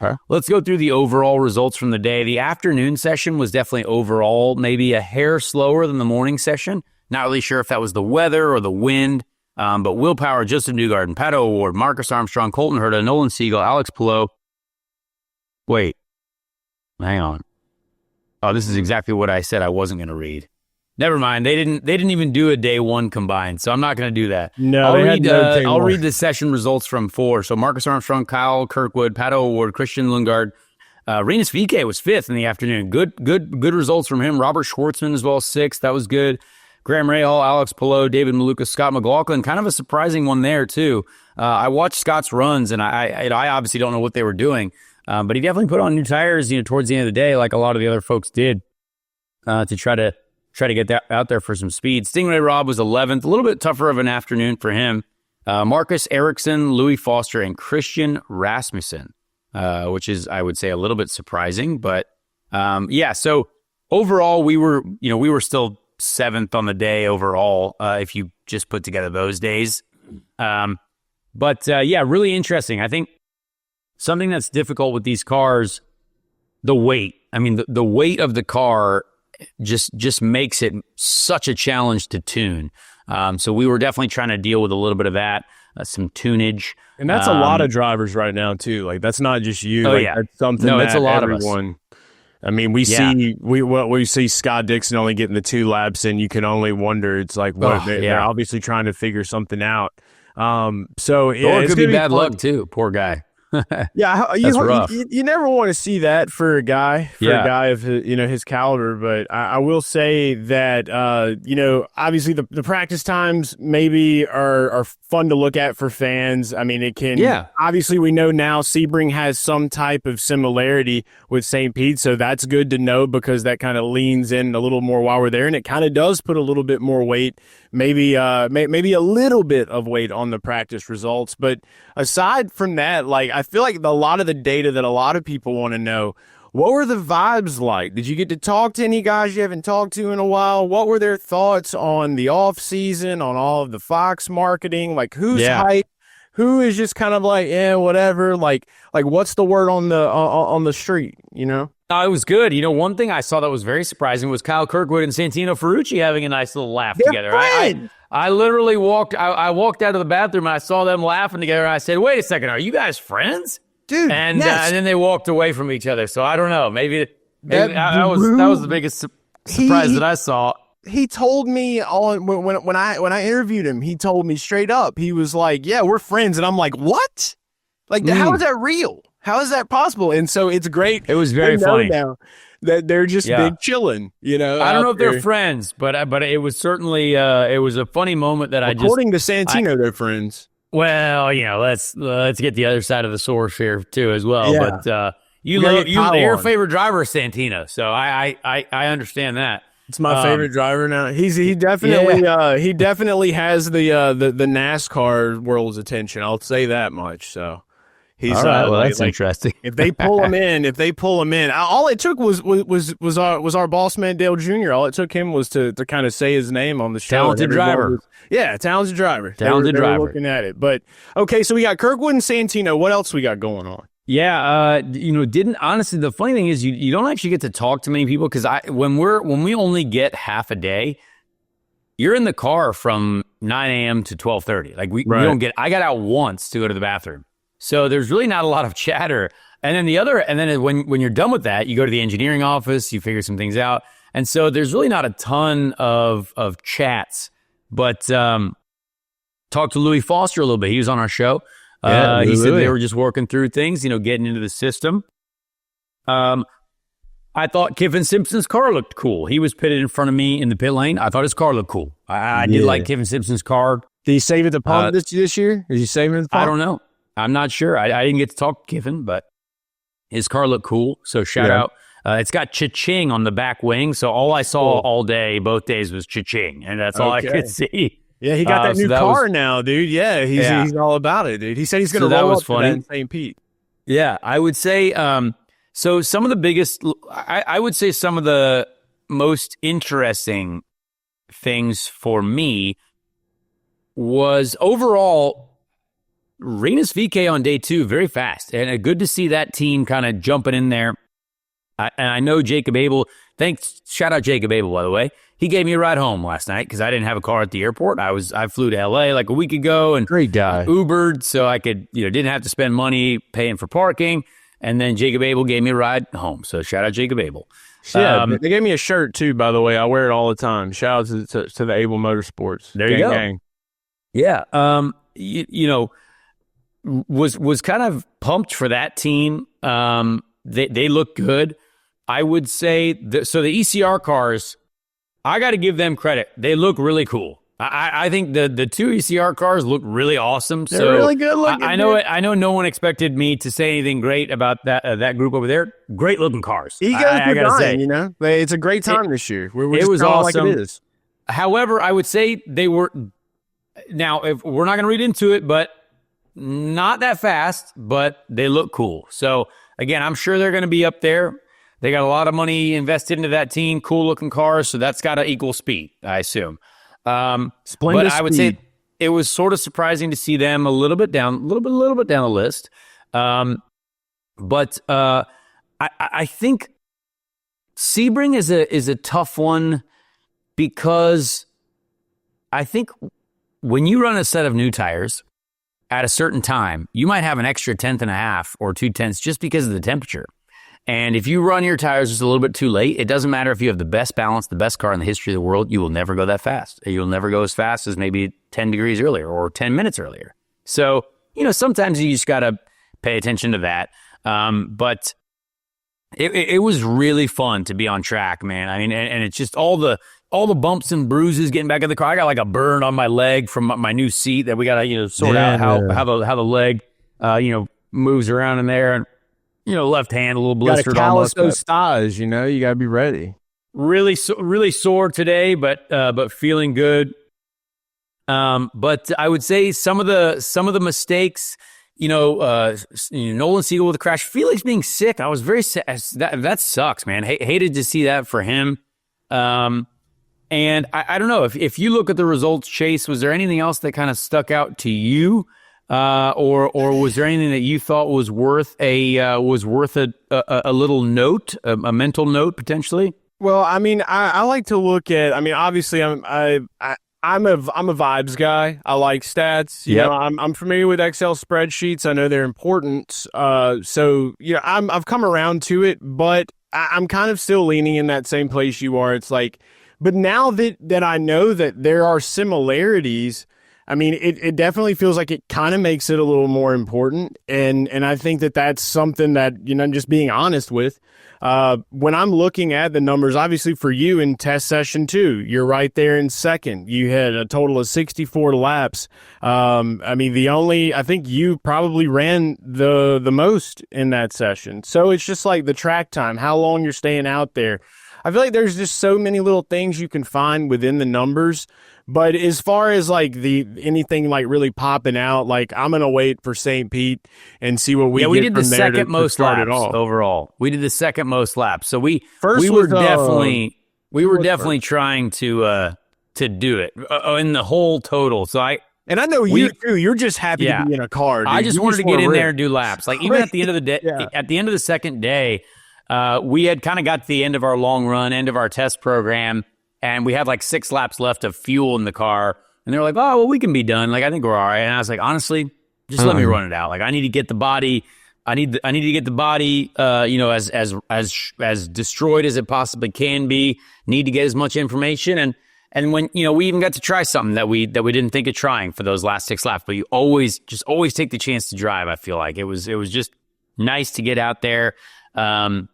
go through the overall results from the day. The afternoon session was definitely overall maybe a hair slower than the morning session. Not really sure if that was the weather or the wind. But Will Power, Joseph Newgarden, Paddock Award, Marcus Armstrong, Colton Herta, Nolan Siegel, Alex Palou. Wait, hang on. Oh, this is exactly what I said I wasn't going to read. Never mind. They didn't even do a day one combined, so I'm not going to do that. No, I'll read the session results from 4. So Marcus Armstrong, Kyle Kirkwood, Paddock Award, Christian Lundgaard, Rinus VeeKay was 5th in the afternoon. Good results from him. Robert Schwartzman as well, 6th. That was good. Graham Rahal, Alex Palou, David Maluka, Scott McLaughlin. Kind of a surprising one there too. I watched Scott's runs, and I obviously don't know what they were doing, but he definitely put on new tires. Towards the end of the day, like a lot of the other folks did, to try to get that out there for some speed. Stingray Robb was 11th, a little bit tougher of an afternoon for him. Marcus Ericsson, Louis Foster, and Christian Rasmussen, which is, I would say, a little bit surprising. But so overall, we were still 7th on the day overall, if you just put together those days. Really interesting. I think something that's difficult with these cars, the weight. I mean, the weight of the car just makes it such a challenge to tune. So we were definitely trying to deal with a little bit of that, some tunage. And that's a lot of drivers right now too. Like that's not just you. That's something it's a lot everyone, of us. I mean, we see Scott Dixon only getting the 2 laps, and you can only wonder. It's like they're obviously trying to figure something out. Or it could be bad luck too. Poor guy. That's rough. You never want to see that for a guy of his caliber. But I will say that obviously the practice times maybe are fun to look at for fans. I mean, it can. Yeah. Obviously, we know now Sebring has some type of similarity with St. Pete, so that's good to know because that kind of leans in a little more while we're there, and it kind of does put a little bit more weight, maybe a little bit of weight on the practice results. But aside from that, like I feel like a lot of the data that a lot of people want to know, what were the vibes like? Did you get to talk to any guys you haven't talked to in a while? What were their thoughts on the off season, on all of the Fox marketing? Like who's hype? Who is just kind of like, whatever. Like what's the word on the street, It was good. One thing I saw that was very surprising was Kyle Kirkwood and Santino Ferrucci having a nice little laugh together. I literally walked out of the bathroom and I saw them laughing together. And I said, wait a second, are you guys friends? Dude, and then they walked away from each other. So I don't know. Maybe that was the biggest surprise that I saw. He told me when I interviewed him, he told me straight up. He was like, "Yeah, we're friends," and I'm like, "What? Like, how is that real? How is that possible?" And so it's great. It was very funny now that they're just big chilling. I don't know if they're friends, but it was certainly it was a funny moment that according to Santino, they're friends. Well, let's get the other side of the source here too as well. Yeah. But your favorite driver is Santino, so I understand that. It's my favorite driver now. He definitely has the NASCAR world's attention. I'll say that much. So he's all right. Well, that's interesting. If they pull him in, all it took was our boss man Dale Jr. All it took him was to kind of say his name on the show. Talented driver. Talented driver. Talented driver. Looking at it, but okay. So we got Kirkwood and Santino. What else we got going on? Yeah, honestly, the funny thing is you don't actually get to talk to many people because when we only get half a day, you're in the car from 9 a.m. to 12:30. Like we don't get. I got out once to go to the bathroom, so there's really not a lot of chatter. And then when you're done with that, you go to the engineering office, you figure some things out, and so there's really not a ton of chats. But talked to Louis Foster a little bit. He was on our show. He said they were just working through things, getting into the system. I thought Kevin Simpson's car looked cool. He was pitted in front of me in the pit lane. I thought his car looked cool. I did like Kevin Simpson's car. Did he save it the pump this year? Is he saving it the pump? I don't know. I'm not sure. I didn't get to talk to Kevin, but his car looked cool. So shout out. It's got cha-ching on the back wing. So all I saw all day, both days, was cha-ching. And that's all I could see. Yeah, he got that new car now, dude. Yeah, he's all about it, dude. He said he's going to roll up to that in St. Pete. Yeah, I would say, so some of the biggest, I would say some of the most interesting things for me was overall, Rinus VeeKay on day 2, very fast. And good to see that team kind of jumping in there. And I know Jacob Abel, shout out Jacob Abel, by the way. He gave me a ride home last night because I didn't have a car at the airport. I flew to LA like a week ago and great guy. Ubered so I could, didn't have to spend money paying for parking. And then Jacob Abel gave me a ride home. So shout out Jacob Abel. Yeah, they gave me a shirt too, by the way. I wear it all the time. Shout out to the Abel Motorsports. There you go. Gang. Yeah. Was kind of pumped for that team. They look good. I would say so the ECR cars, I got to give them credit. They look really cool. I think the 2 ECR cars look really awesome. They're really good looking. I know no one expected me to say anything great about that group over there. Great looking cars. I gotta say, it's a great time this year. It was awesome. Like it is. However, I would say they were. Now, if we're not going to read into it, but not that fast. But they look cool. So again, I'm sure they're going to be up there. They got a lot of money invested into that team, cool looking cars, so that's got to equal speed, I assume. Splendid but I would speed. say it was sort of surprising to see them a little bit down the list. But I think Sebring is a tough one because I think when you run a set of new tires at a certain time, you might have an extra 1/10 or 2/10 just because of the temperature. And if you run your tires just a little bit too late, it doesn't matter if you have the best balance, the best car in the history of the world, you will never go that fast. You'll never go as fast as maybe 10 degrees earlier or 10 minutes earlier. So, sometimes you just got to pay attention to that. But it was really fun to be on track, man. I mean, and it's just all the bumps and bruises getting back in the car. I got like a burn on my leg from my new seat that we got to, sort out how the leg, moves around in there. And, left hand, a little blistered almost. Those thighs, you got to be ready. Really sore today, but feeling good. But I would say some of the mistakes, Nolan Siegel with a crash, Felix being sick. I was very sick. That sucks, man. Hated to see that for him. And I don't know if you look at the results, Chase, was there anything else that kind of stuck out to you? Or was there anything that you thought was worth a little note, a mental note potentially? Well, I mean, I like to look at. I mean, obviously, I'm a vibes guy. I like stats. You know, I'm familiar with Excel spreadsheets. I know they're important. So I've come around to it, but I'm kind of still leaning in that same place you are. It's like, but now that I know that there are similarities. I mean, it definitely feels like it kind of makes it a little more important. And I think that that's something that, just being honest with, when I'm looking at the numbers, obviously for you in test session 2, you're right there in second. You had a total of 64 laps. I mean, I think you probably ran the most in that session. So it's just like the track time, how long you're staying out there. I feel like there's just so many little things you can find within the numbers. But as far as like anything like really popping out, like I'm gonna wait for St. Pete and see what we did the second most laps overall. We did the second most laps, so we were definitely trying to do it in the whole total. So I know you too. You're just happy to be in a car. Dude. I just wanted to get in there and do laps. Like even at the end of the day, at the end of the second day, we had kind of got to the end of our long run, end of our test program. And we had like 6 laps left of fuel in the car. And they were like, oh, well, we can be done. Like, I think we're all right. And I was like, honestly, just let me run it out. Like, I need to get the body. I need to get the body, as destroyed as it possibly can be. Need to get as much information. And when, we even got to try something that we didn't think of trying for those last 6 laps. But you always take the chance to drive. I feel like it was just nice to get out there. Man.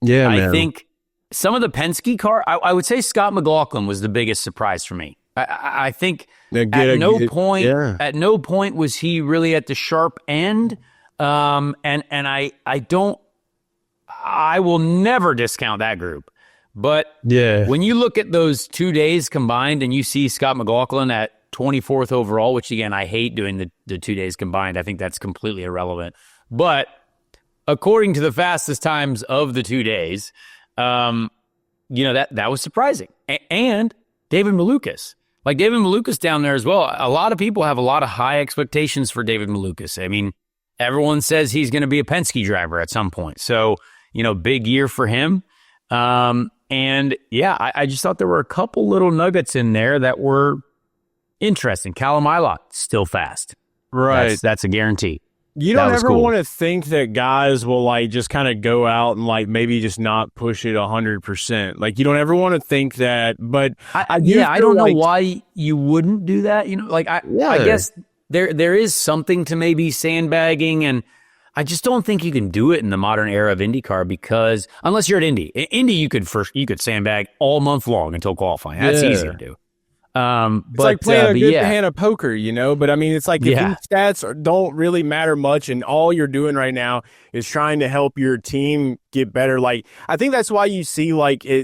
I think some of the Penske car, I would say Scott McLaughlin was the biggest surprise for me. I think at no point was he really at the sharp end. And I will never discount that group. But when you look at those 2 days combined and you see Scott McLaughlin at 24th overall, which again, I hate doing the 2 days combined. I think that's completely irrelevant. But according to the fastest times of the 2 days, that was surprising. And David Malukas. Like David Malukas down there as well. A lot of people have a lot of high expectations for David Malukas. I mean, everyone says he's going to be a Penske driver at some point. So, big year for him. I just thought there were a couple little nuggets in there that were interesting. Callum Ilott, still fast. Right. That's a guarantee. You don't ever want to think that guys will like just kind of go out and like maybe just not push it 100%. Like you don't ever want to think that, but I don't know why you wouldn't do that. I guess there is something to maybe sandbagging, and I just don't think you can do it in the modern era of IndyCar because unless you're at Indy, you could sandbag all month long until qualifying. That's easy to do. It's like playing a good hand of poker, but I mean, it's like if these stats don't really matter much and all you're doing right now is trying to help your team get better. Like, I think that's why you see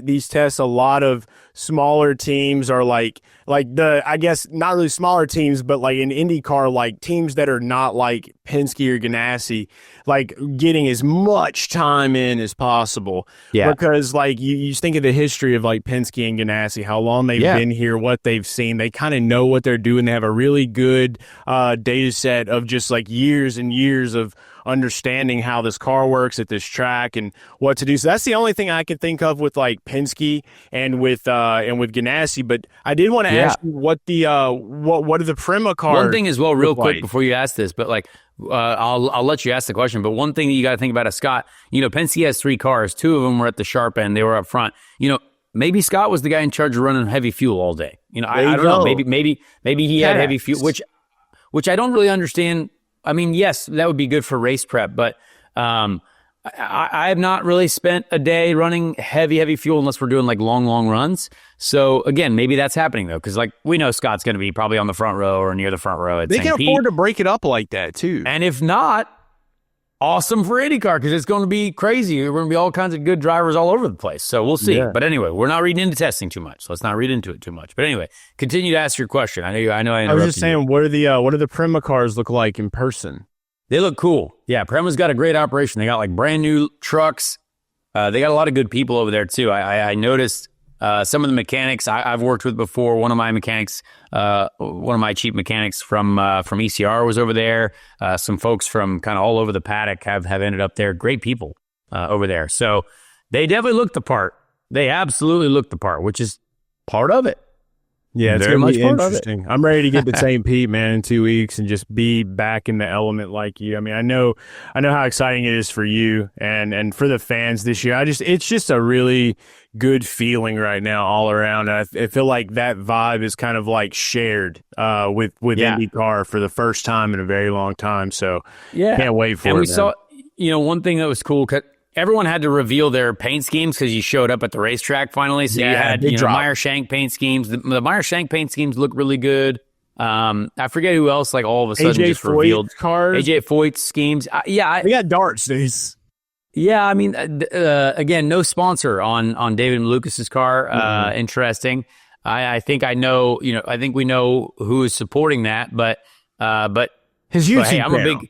these tests, a lot of smaller teams are like I guess not really smaller teams, but like in IndyCar, like teams that are not like Penske or Ganassi, like getting as much time in as possible. Yeah. Because like you think of the history of like Penske and Ganassi, how long they've been here, what they've seen, they kind of know what they're doing. They have a really good data set of just like years and years of understanding how this car works at this track and what to do. So that's the only thing I can think of with like Penske and with Ganassi. But I did want to ask you what are the Prema cars? One thing as well, real quick before you ask this, but like I'll let you ask the question. But one thing that you got to think about is Scott. Penske has 3 cars. 2 of them were at the sharp end. They were up front. Maybe Scott was the guy in charge of running heavy fuel all day. I don't know. Maybe he had heavy fuel, which I don't really understand. I mean, yes, that would be good for race prep, but I have not really spent a day running heavy fuel unless we're doing like long runs. So again, maybe that's happening though, because like we know Scott's going to be probably on the front row or near the front row at They St. can Pete. afford to break it up like that too. And if not, awesome for IndyCar because it's going to be crazy. We're going to be all kinds of good drivers all over the place. So we'll see. Yeah. But anyway, we're not reading into testing too much. So let's not read into it too much. But anyway, continue to ask your question. I know. I was just saying, what do the Prema cars look like in person? They look cool. Yeah, Prema's got a great operation. They got like brand new trucks. They got a lot of good people over there too. I noticed some of the mechanics I've worked with before. One of my mechanics, one of my chief mechanics from ECR was over there. Some folks from kind of all over the paddock have ended up there. Great people over there. So they definitely looked the part. They absolutely looked the part, which is part of it. Yeah, it's very going to much be part of it. interesting. I'm ready to get to St. Pete, man, in 2 weeks and just be back in the element like you. I mean, I know how exciting it is for you and for the fans this year. It's just a really good feeling right now all around. I feel like that vibe is kind of like shared with IndyCar for the first time in a very long time. So can't wait for it. And we saw, one thing that was cool. Everyone had to reveal their paint schemes because you showed up at the racetrack finally. So you had Meyer Shank paint schemes. The Meyer Shank paint schemes look really good. I forget who else. Like all of a sudden AJ just Foyt's revealed cars. AJ Foyt's schemes. They got darts, dudes. Yeah, I mean, again, no sponsor on David Malukas' car. Interesting. I think I know. I think we know who is supporting that, but his YouTube channel.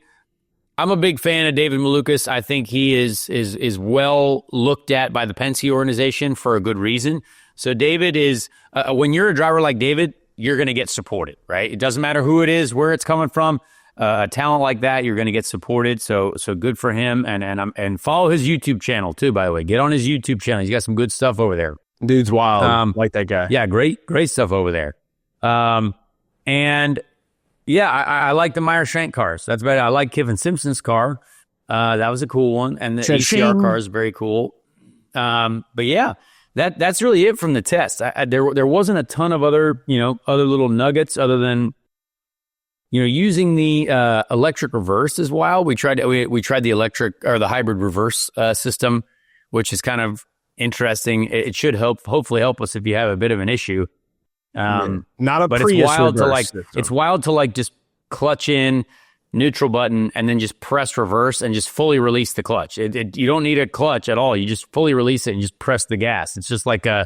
I'm a big fan of David Malukas. I think he is well looked at by the Penske organization for a good reason. So David is, when you're a driver like David, you're going to get supported, right? It doesn't matter who it is, where it's coming from. A talent like that, you're going to get supported. So good for him. And follow his YouTube channel too, by the way. Get on his YouTube channel. He's got some good stuff over there. Dude's wild. Like that guy. Yeah, great stuff over there. And yeah, I like the Meyer Shank cars. That's better. I like Kevin Simpson's car. That was a cool one. And the ECR car is very cool. But yeah, that's really it from the test. There wasn't a ton of other little nuggets other than, using the electric reverse is wild. We tried the electric or the hybrid reverse system, which is kind of interesting. It should hopefully help us if you have a bit of an issue. Not a but Prius it's wild to just clutch in, neutral button, and then just press reverse and just fully release the clutch. You don't need a clutch at all. You just fully release it and just press the gas. It's just like a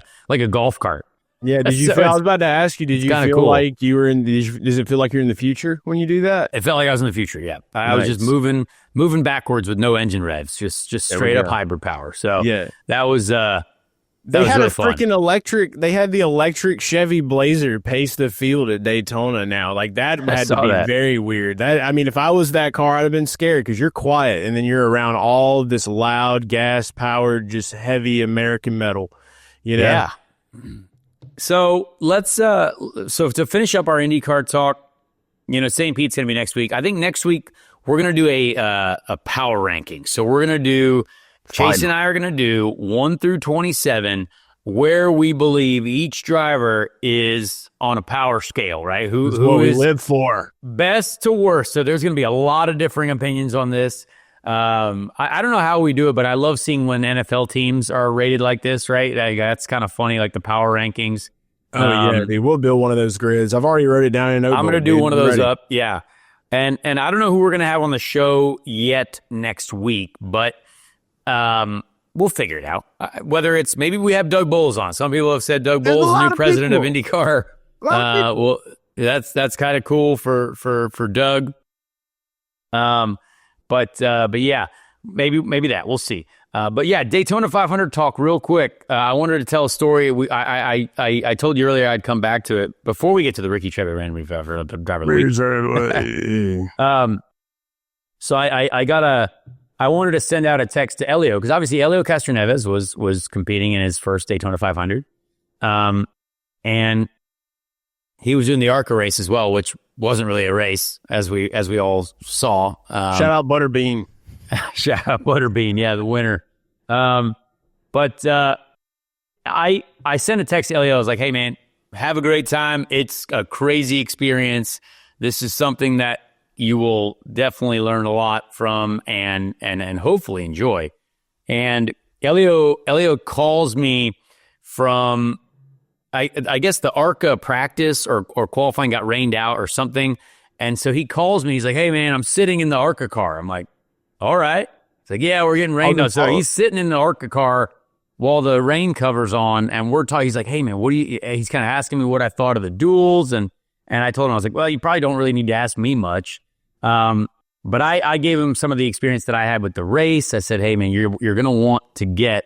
golf cart. Yeah. I was about to ask you, did you feel cool. Like you were does it feel like you're in the future when you do that? It felt like I was in the future. Yeah. I was just moving backwards with no engine revs, just straight up hybrid power. So that was, They had a freaking electric. They had the electric Chevy Blazer pace the field at Daytona now. Like that had to be very weird. If I was that car, I'd have been scared because you're quiet and then you're around all this loud, gas powered, just heavy American metal. Yeah. So let's. So to finish up our IndyCar talk, St. Pete's going to be next week. I think next week we're going to do a power ranking. So we're going to do. Chase and I are going to do 1 through 27, where we believe each driver is on a power scale, right? Who we live for. Best to worst. So there's going to be a lot of differing opinions on this. I don't know how we do it, but I love seeing when NFL teams are rated like this, right? That's kind of funny, like the power rankings. We'll build one of those grids. I've already wrote it down in notebook. I'm going to do one of those up, yeah. And I don't know who we're going to have on the show yet next week, but we'll figure it out. Whether it's maybe we have Doug Bowles on. Some people have said Doug Bowles is the new president of IndyCar. Well, that's kind of cool for Doug. But yeah, maybe that we'll see. But yeah, Daytona 500 talk real quick. I wanted to tell a story. I told you earlier I'd come back to it before we get to the Ricky Treadway random driver of the week. So I wanted to send out a text to Elio because obviously Elio Castroneves was competing in his first Daytona 500, and he was doing the ARCA race as well, which wasn't really a race as we all saw. Shout out Butterbean. Shout out Butterbean, yeah, the winner. But I sent a text to Elio. I was like, "Hey man, have a great time. It's a crazy experience. This is something that you will definitely learn a lot from and hopefully enjoy." And Elio calls me from, I guess the ARCA practice or qualifying got rained out or something. And so he calls me. He's like, "Hey man, I'm sitting in the ARCA car." I'm like, "All right." It's like, "Yeah, we're getting rained out." So he's sitting in the ARCA car while the rain cover's on, and we're talking. He's like, "Hey man, he's kind of asking me what I thought of the duels, and I told him, I was like, "Well, you probably don't really need to ask me much." But I gave him some of the experience that I had with the race. I said, "Hey man, you're going to want to get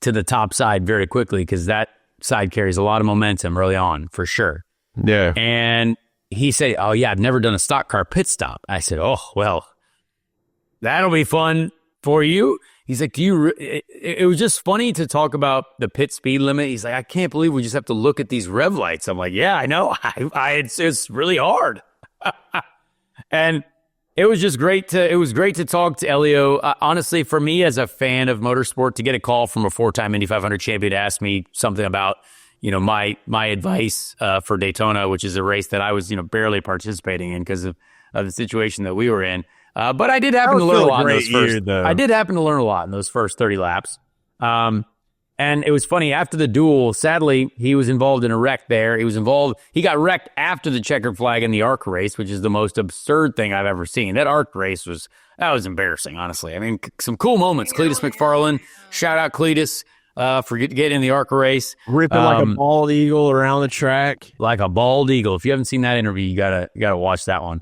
to the top side very quickly because that side carries a lot of momentum early on for sure." Yeah. And he said, "Oh yeah, I've never done a stock car pit stop." I said, "Oh, well, that'll be fun for you. He's like, it was just funny to talk about the pit speed limit. He's like, I can't believe we just have to look at these rev lights. I'm like, yeah, I know. It's really hard. And it was just great to talk to Elio. Honestly, for me as a fan of motorsport, to get a call from a 4-time Indy 500 champion to ask me something about, my advice for Daytona, which is a race that I was, barely participating in because of the situation that we were in. But I did happen to learn a lot in those first. I did happen to learn a lot in those first 30 laps. And it was funny, after the duel, sadly, he was involved in a wreck there. He got wrecked after the checkered flag in the ARC race, which is the most absurd thing I've ever seen. That ARC race was embarrassing, honestly. I mean, some cool moments. Cletus McFarlane, shout out Cletus for getting in the ARC race. Ripping like a bald eagle around the track. Like a bald eagle. If you haven't seen that interview, you gotta watch that one.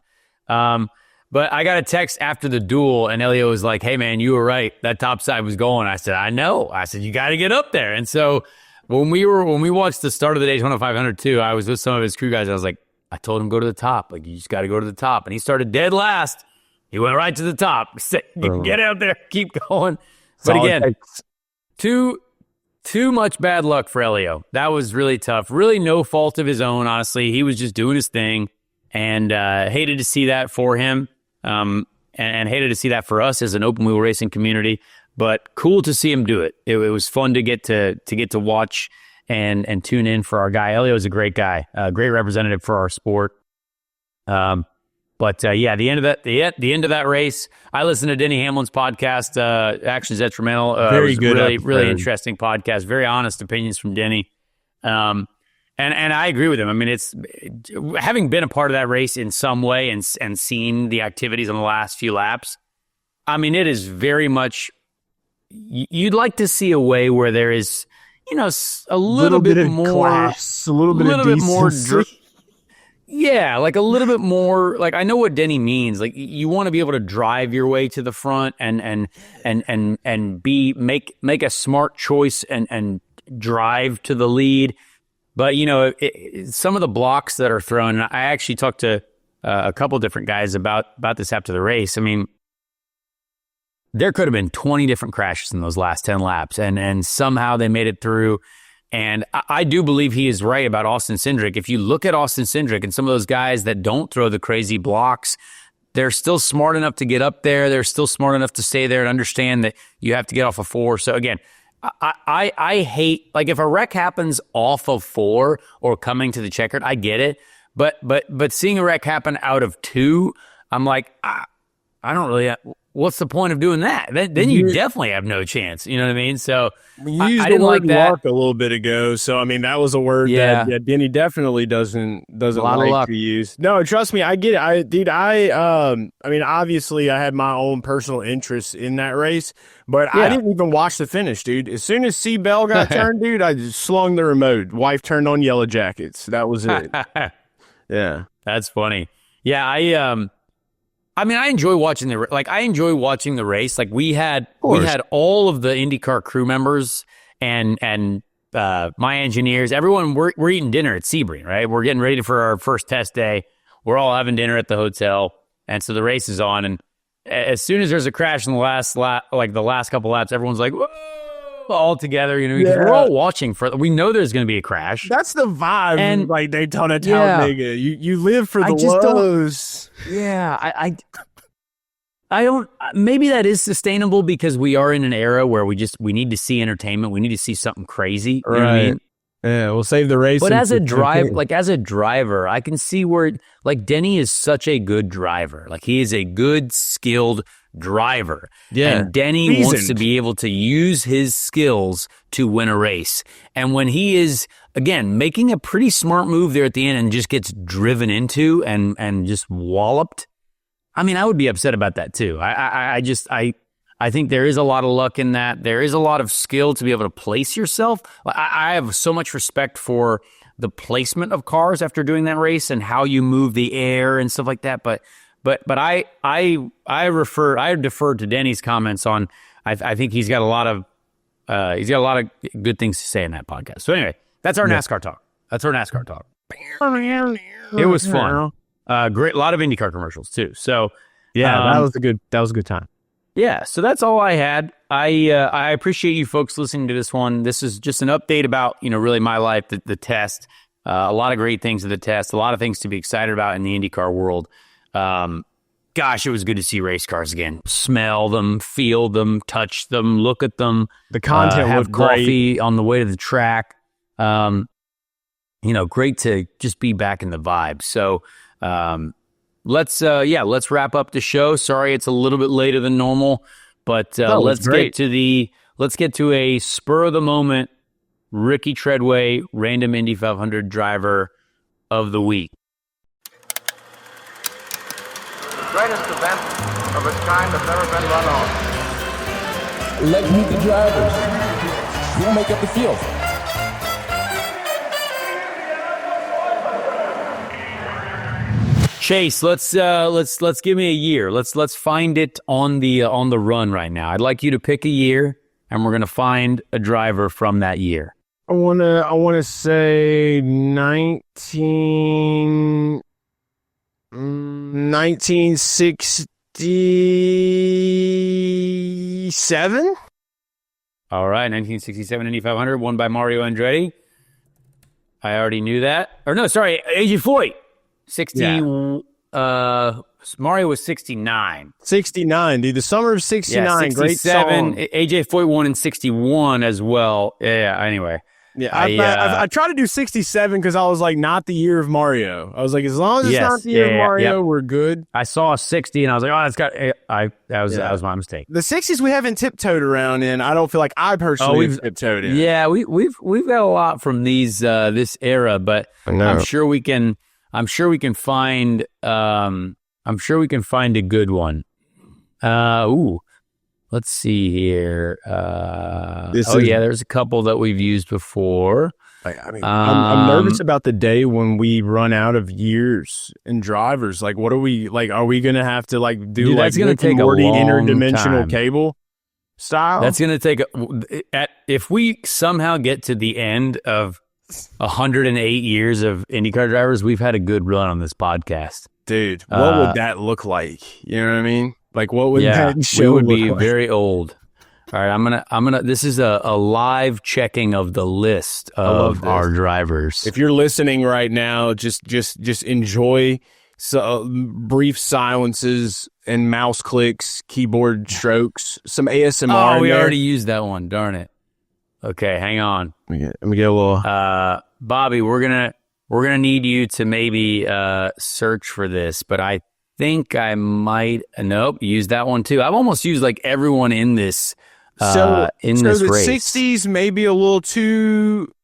But I got a text after the duel, and Elio was like, hey, man, you were right. That top side was going. I said, I know. I said, you got to get up there. And so when we watched the start of the Daytona 500 too, I was with some of his crew guys. I was like, I told him, go to the top. Like, you just got to go to the top. And he started dead last. He went right to the top. He said, you can get out there, keep going. But again, too much bad luck for Elio. That was really tough. Really no fault of his own, honestly. He was just doing his thing, and hated to see that for him. And hated to see that for us as an open wheel racing community, but cool to see him do it. It was fun to get to watch and tune in for our guy. Elio is a great guy, a great representative for our sport. But the end of that race, I listened to Denny Hamlin's podcast, Actions Detrimental. Very good, really interesting podcast. Very honest opinions from Denny. And I agree with him. I mean, it's having been a part of that race in some way and seen the activities on the last few laps. I mean, it is very much, you'd like to see a way where there is, a little bit more class, a little bit more. Yeah, like a little bit more. Like, I know what Denny means. Like, you want to be able to drive your way to the front and make a smart choice and drive to the lead. But, some of the blocks that are thrown, I actually talked to a couple different guys about this after the race. I mean, there could have been 20 different crashes in those last 10 laps, and somehow they made it through. And I do believe he is right about Austin Cindric. If you look at Austin Cindric and some of those guys that don't throw the crazy blocks, they're still smart enough to get up there. They're still smart enough to stay there and understand that you have to get off of 4. So again, I hate, like, if a wreck happens off of 4 or coming to the checkered, I get it. But seeing a wreck happen out of 2, I'm like, I don't really, what's the point of doing that? Then you definitely have no chance. You know what I mean? So you used the word luck a little bit ago. So, I mean, that was a word that Denny definitely doesn't like to use. No, trust me, I get it. I mean, obviously I had my own personal interest in that race, but I didn't even watch the finish, dude. As soon as C. Bell got turned, dude, I just slung the remote. Wife turned on Yellow Jackets. That was it. Yeah. That's funny. Yeah, I mean, I enjoy watching the race. Like, we had all of the IndyCar crew members and my engineers, everyone. We're eating dinner at Sebring, right? We're getting ready for our first test day. We're all having dinner at the hotel, and so the race is on. And as soon as there's a crash in the last couple laps, everyone's like, whoa, all together, because we're all watching we know there's going to be a crash. That's the vibe, and like Daytona Talladega. You live for the lows. Yeah, I don't. Maybe that is sustainable because we are in an era where we need to see entertainment. We need to see something crazy. You know what I mean? Yeah, we'll save the race. But as a driver, I can see where, like, Denny is such a good driver. Like, he is a good, skilled driver. Yeah. And Denny wants to be able to use his skills to win a race. And when he is, again, making a pretty smart move there at the end and just gets driven into and just walloped, I mean, I would be upset about that too. I think there is a lot of luck in that. There is a lot of skill to be able to place yourself. I have so much respect for the placement of cars after doing that race and how you move the air and stuff like that. But I defer to Denny's comments on. I think he's got a lot of good things to say in that podcast. So anyway, that's our NASCAR talk. It was fun. Great, a lot of IndyCar commercials too. So that was a good time. Yeah, so that's all I had. I appreciate you folks listening to this one. This is just an update about, really my life, the test. A lot of great things at the test, a lot of things to be excited about in the IndyCar world. Gosh, it was good to see race cars again. Smell them, feel them, touch them, look at them. The content have looked coffee great on the way to the track. Great to just be back in the vibe. So, let's wrap up the show. Sorry, it's a little bit later than normal, but let's get to a spur of the moment Ricky Treadway Random Indy 500 Driver of the Week. Greatest event of its kind that's ever been run on. Let's meet the drivers. Who will make up the field? Chase, let's give me a year. Let's find it on the run right now. I'd like you to pick a year, and we're gonna find a driver from that year. I wanna say 1967. All right, 1967 Indy 500, won by Mario Andretti. I already knew that. Or no, sorry, AJ Foyt. 60. Yeah. Mario was 69. 69, dude. The summer of 69. Yeah, great song. AJ Foyt won in 61 as well. Yeah. Anyway. Yeah, I tried to do 67 because I was like, not the year of Mario. I was like, as long as it's not the year of Mario, we're good. I saw 60 and I was like, oh, that was my mistake. The 60s we haven't tiptoed around in. I don't feel like I personally have tiptoed in. Yeah, we've got a lot from these this era, but I'm sure we can find a good one. Let's see here. There's a couple that we've used before. I'm nervous about the day when we run out of years and drivers. Like, what are we like? Are we gonna have to do that's gonna take a long interdimensional time. Cable style? That's gonna take if we somehow get to the end of 108 years of IndyCar drivers, we've had a good run on this podcast, dude. What would that look like? You know what I mean? Like, what would that show we would be like? Very old. All right, I'm gonna. This is a live checking of the list of our drivers. If you're listening right now, just enjoy brief silences and mouse clicks, keyboard strokes, some ASMR. Oh, we already used that one. Darn it. Okay, hang on. Let me get a little. Bobby, we're gonna need you to maybe search for this, but I think I might. Nope, use that one too. I've almost used like everyone in this. This the race. 60s maybe a little too.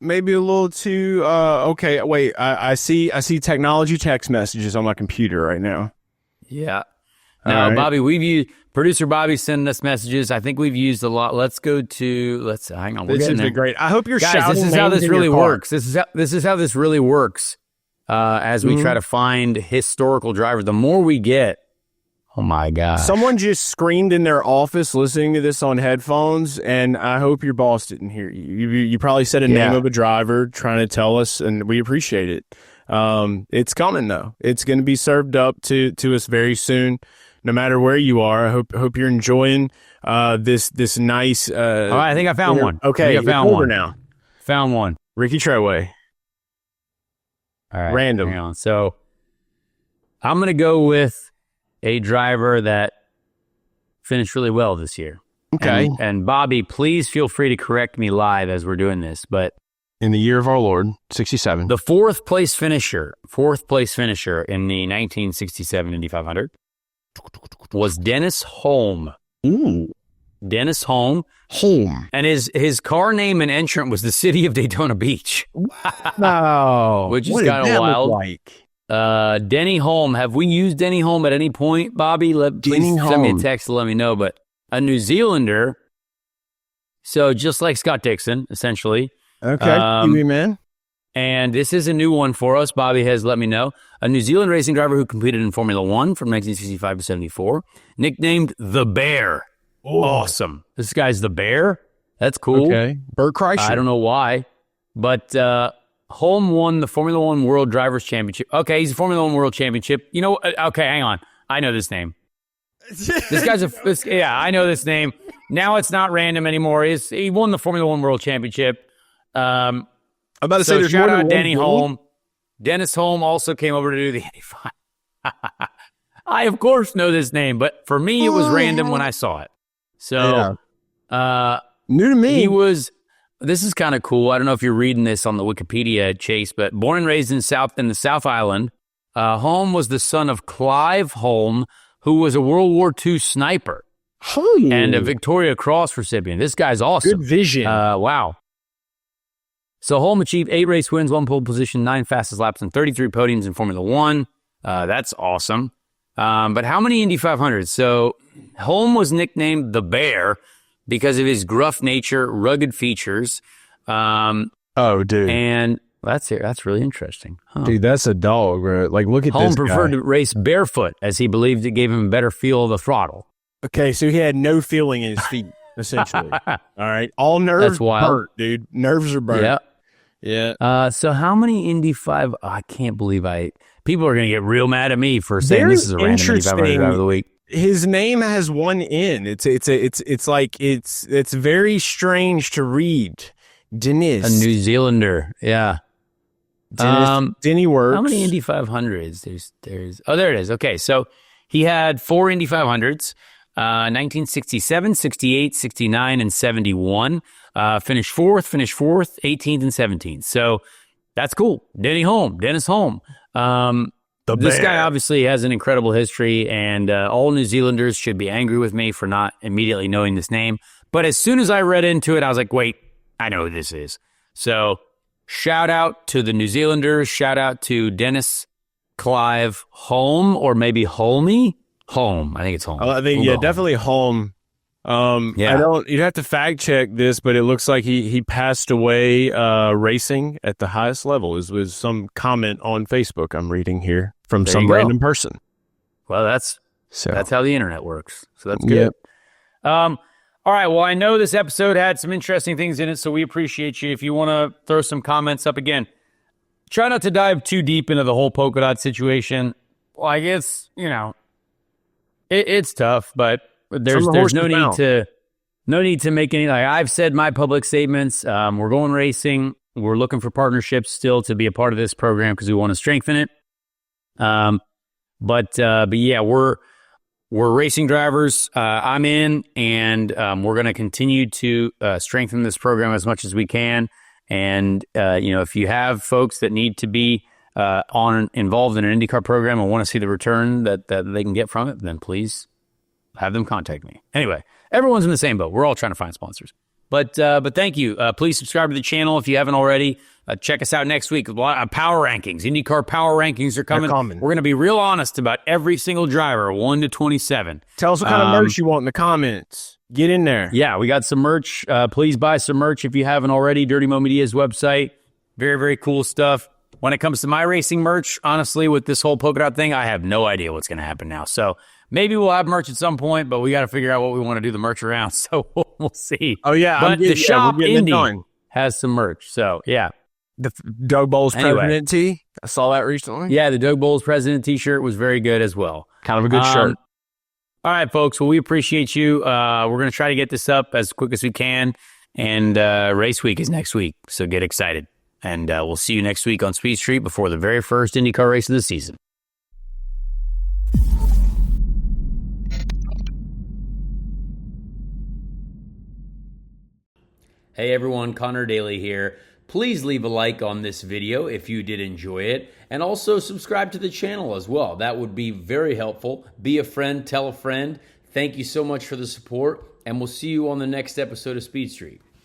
Okay, wait. I see technology text messages on my computer right now. Yeah. Now, right. Bobby, producer Bobby sending us messages. I think we've used a lot. Let's hang on. This has been great. I hope you're guys. shouting. This is how this really works. This is how this really works. As we try to find historical drivers, the more we get, oh my gosh. Someone just screamed in their office listening to this on headphones, and I hope your boss didn't hear you. You probably said a name of a driver trying to tell us, and we appreciate it. It's coming, though. It's going to be served up to us very soon, no matter where you are. I hope you're enjoying this nice... All right, I think I found one. Okay, I found one now. Found one. Ricky Treadway. All right, random. Hang on. So I'm going to go with a driver that finished really well this year. Okay. And Bobby, please feel free to correct me live as we're doing this, but in the year of our Lord, 67. The fourth place finisher in the 1967 Indy 500 was Dennis Holm. Ooh. Dennis Holm. And his car name and entrant was the city of Daytona Beach. No. Which is kind of wild. Like? Denny Holm. Have we used Denny Holm at any point, Bobby? Please send me a text to let me know. But a New Zealander, so just like Scott Dixon, essentially. Okay, Kiwi man. And this is a new one for us. Bobby has let me know. A New Zealand racing driver who competed in Formula One from 1965 to 74, nicknamed The Bear. Ooh. Awesome. This guy's The Bear. That's cool. Okay. Bert Kreischer. I don't know why, but Holm won the Formula One World Drivers' Championship. Okay, he's a Formula One World Championship. You know, okay, hang on. I know this name. This guy's I know this name. Now it's not random anymore. He won the Formula One World Championship. I'm about to say there's shout more out than Denny one Holm. Dennis Holm also came over to do the Indy 5. I, of course, know this name, but for me, it was random when I saw it. So, new to me. This is kind of cool. I don't know if you're reading this on the Wikipedia, Chase, but born and raised in the South Island, Holm was the son of Clive Holm, who was a World War II sniper and a Victoria Cross recipient. This guy's awesome. Good vision. Wow. So Holm achieved 8 race wins, 1 pole position, 9 fastest laps, and 33 podiums in Formula One. That's awesome. But how many Indy 500s? So Holm was nicknamed the Bear because of his gruff nature, rugged features. Dude. And that's really interesting. Huh. Dude, that's a dog, bro. Like, look at Holm this preferred guy. to race barefoot as he believed it gave him a better feel of the throttle. Okay, so he had no feeling in his feet, essentially. All right. All nerves That's wild. burnt, dude. Nerves are burnt. Yeah. Yeah. So how many Indy 5? I can't believe people are going to get real mad at me for saying this is a random Indy 500 driver of the week. His name has one N. It's very strange to read. Dennis. A New Zealander. Yeah. Denny works. How many Indy 500s? There it is. Okay. So he had 4 Indy 500s, 1967, 68, 69, and 71. Finished fourth, 18th, and 17th. So that's cool. Dennis Holm. This guy obviously has an incredible history, and all New Zealanders should be angry with me for not immediately knowing this name. But as soon as I read into it, I was like, wait, I know who this is. So shout out to the New Zealanders. Shout out to Dennis Clive Holm, or maybe Holme. Holm. I think it's Holm. I think, definitely Holm. You'd have to fact check this, but it looks like he passed away racing at the highest level. Is some comment on Facebook I'm reading here from some random person. Well, that's how the internet works. So that's good. Yep. All right. Well, I know this episode had some interesting things in it, so we appreciate you. If you want to throw some comments up again, try not to dive too deep into the whole Polkadot situation. Like, it's, it's tough, but there's no need to make any, like, I've said my public statements. We're going racing. We're looking for partnerships still to be a part of this program because we want to strengthen it. But yeah, we're racing drivers. I'm in, and we're going to continue to strengthen this program as much as we can. And if you have folks that need to be involved in an IndyCar program and want to see the return that they can get from it, then please have them contact me. Anyway, everyone's in the same boat. We're all trying to find sponsors. But thank you. Please subscribe to the channel if you haven't already. Check us out next week. A lot of power rankings. IndyCar power rankings are coming. We're going to be real honest about every single driver, 1 to 27. Tell us what kind of merch you want in the comments. Get in there. Yeah, we got some merch. Please buy some merch if you haven't already. Dirty Mo Media's website. Very, very cool stuff. When it comes to my racing merch, honestly, with this whole Polkadot thing, I have no idea what's going to happen now. So maybe we'll have merch at some point, but we got to figure out what we want to do the merch around. So we'll see. Oh, yeah. But the shop Indy has some merch. So, yeah. The Doug Bowles President tee. I saw that recently. Yeah, the Doug Bowles President t-shirt was very good as well. Kind of a good shirt. All right, folks. Well, we appreciate you. We're going to try to get this up as quick as we can. And race week is next week, so get excited. And we'll see you next week on Speed Street before the very first IndyCar race of the season. Hey everyone, Connor Daly here. Please leave a like on this video if you did enjoy it, and also subscribe to the channel as well. That would be very helpful. Be a friend, tell a friend. Thank you so much for the support, and we'll see you on the next episode of Speed Street.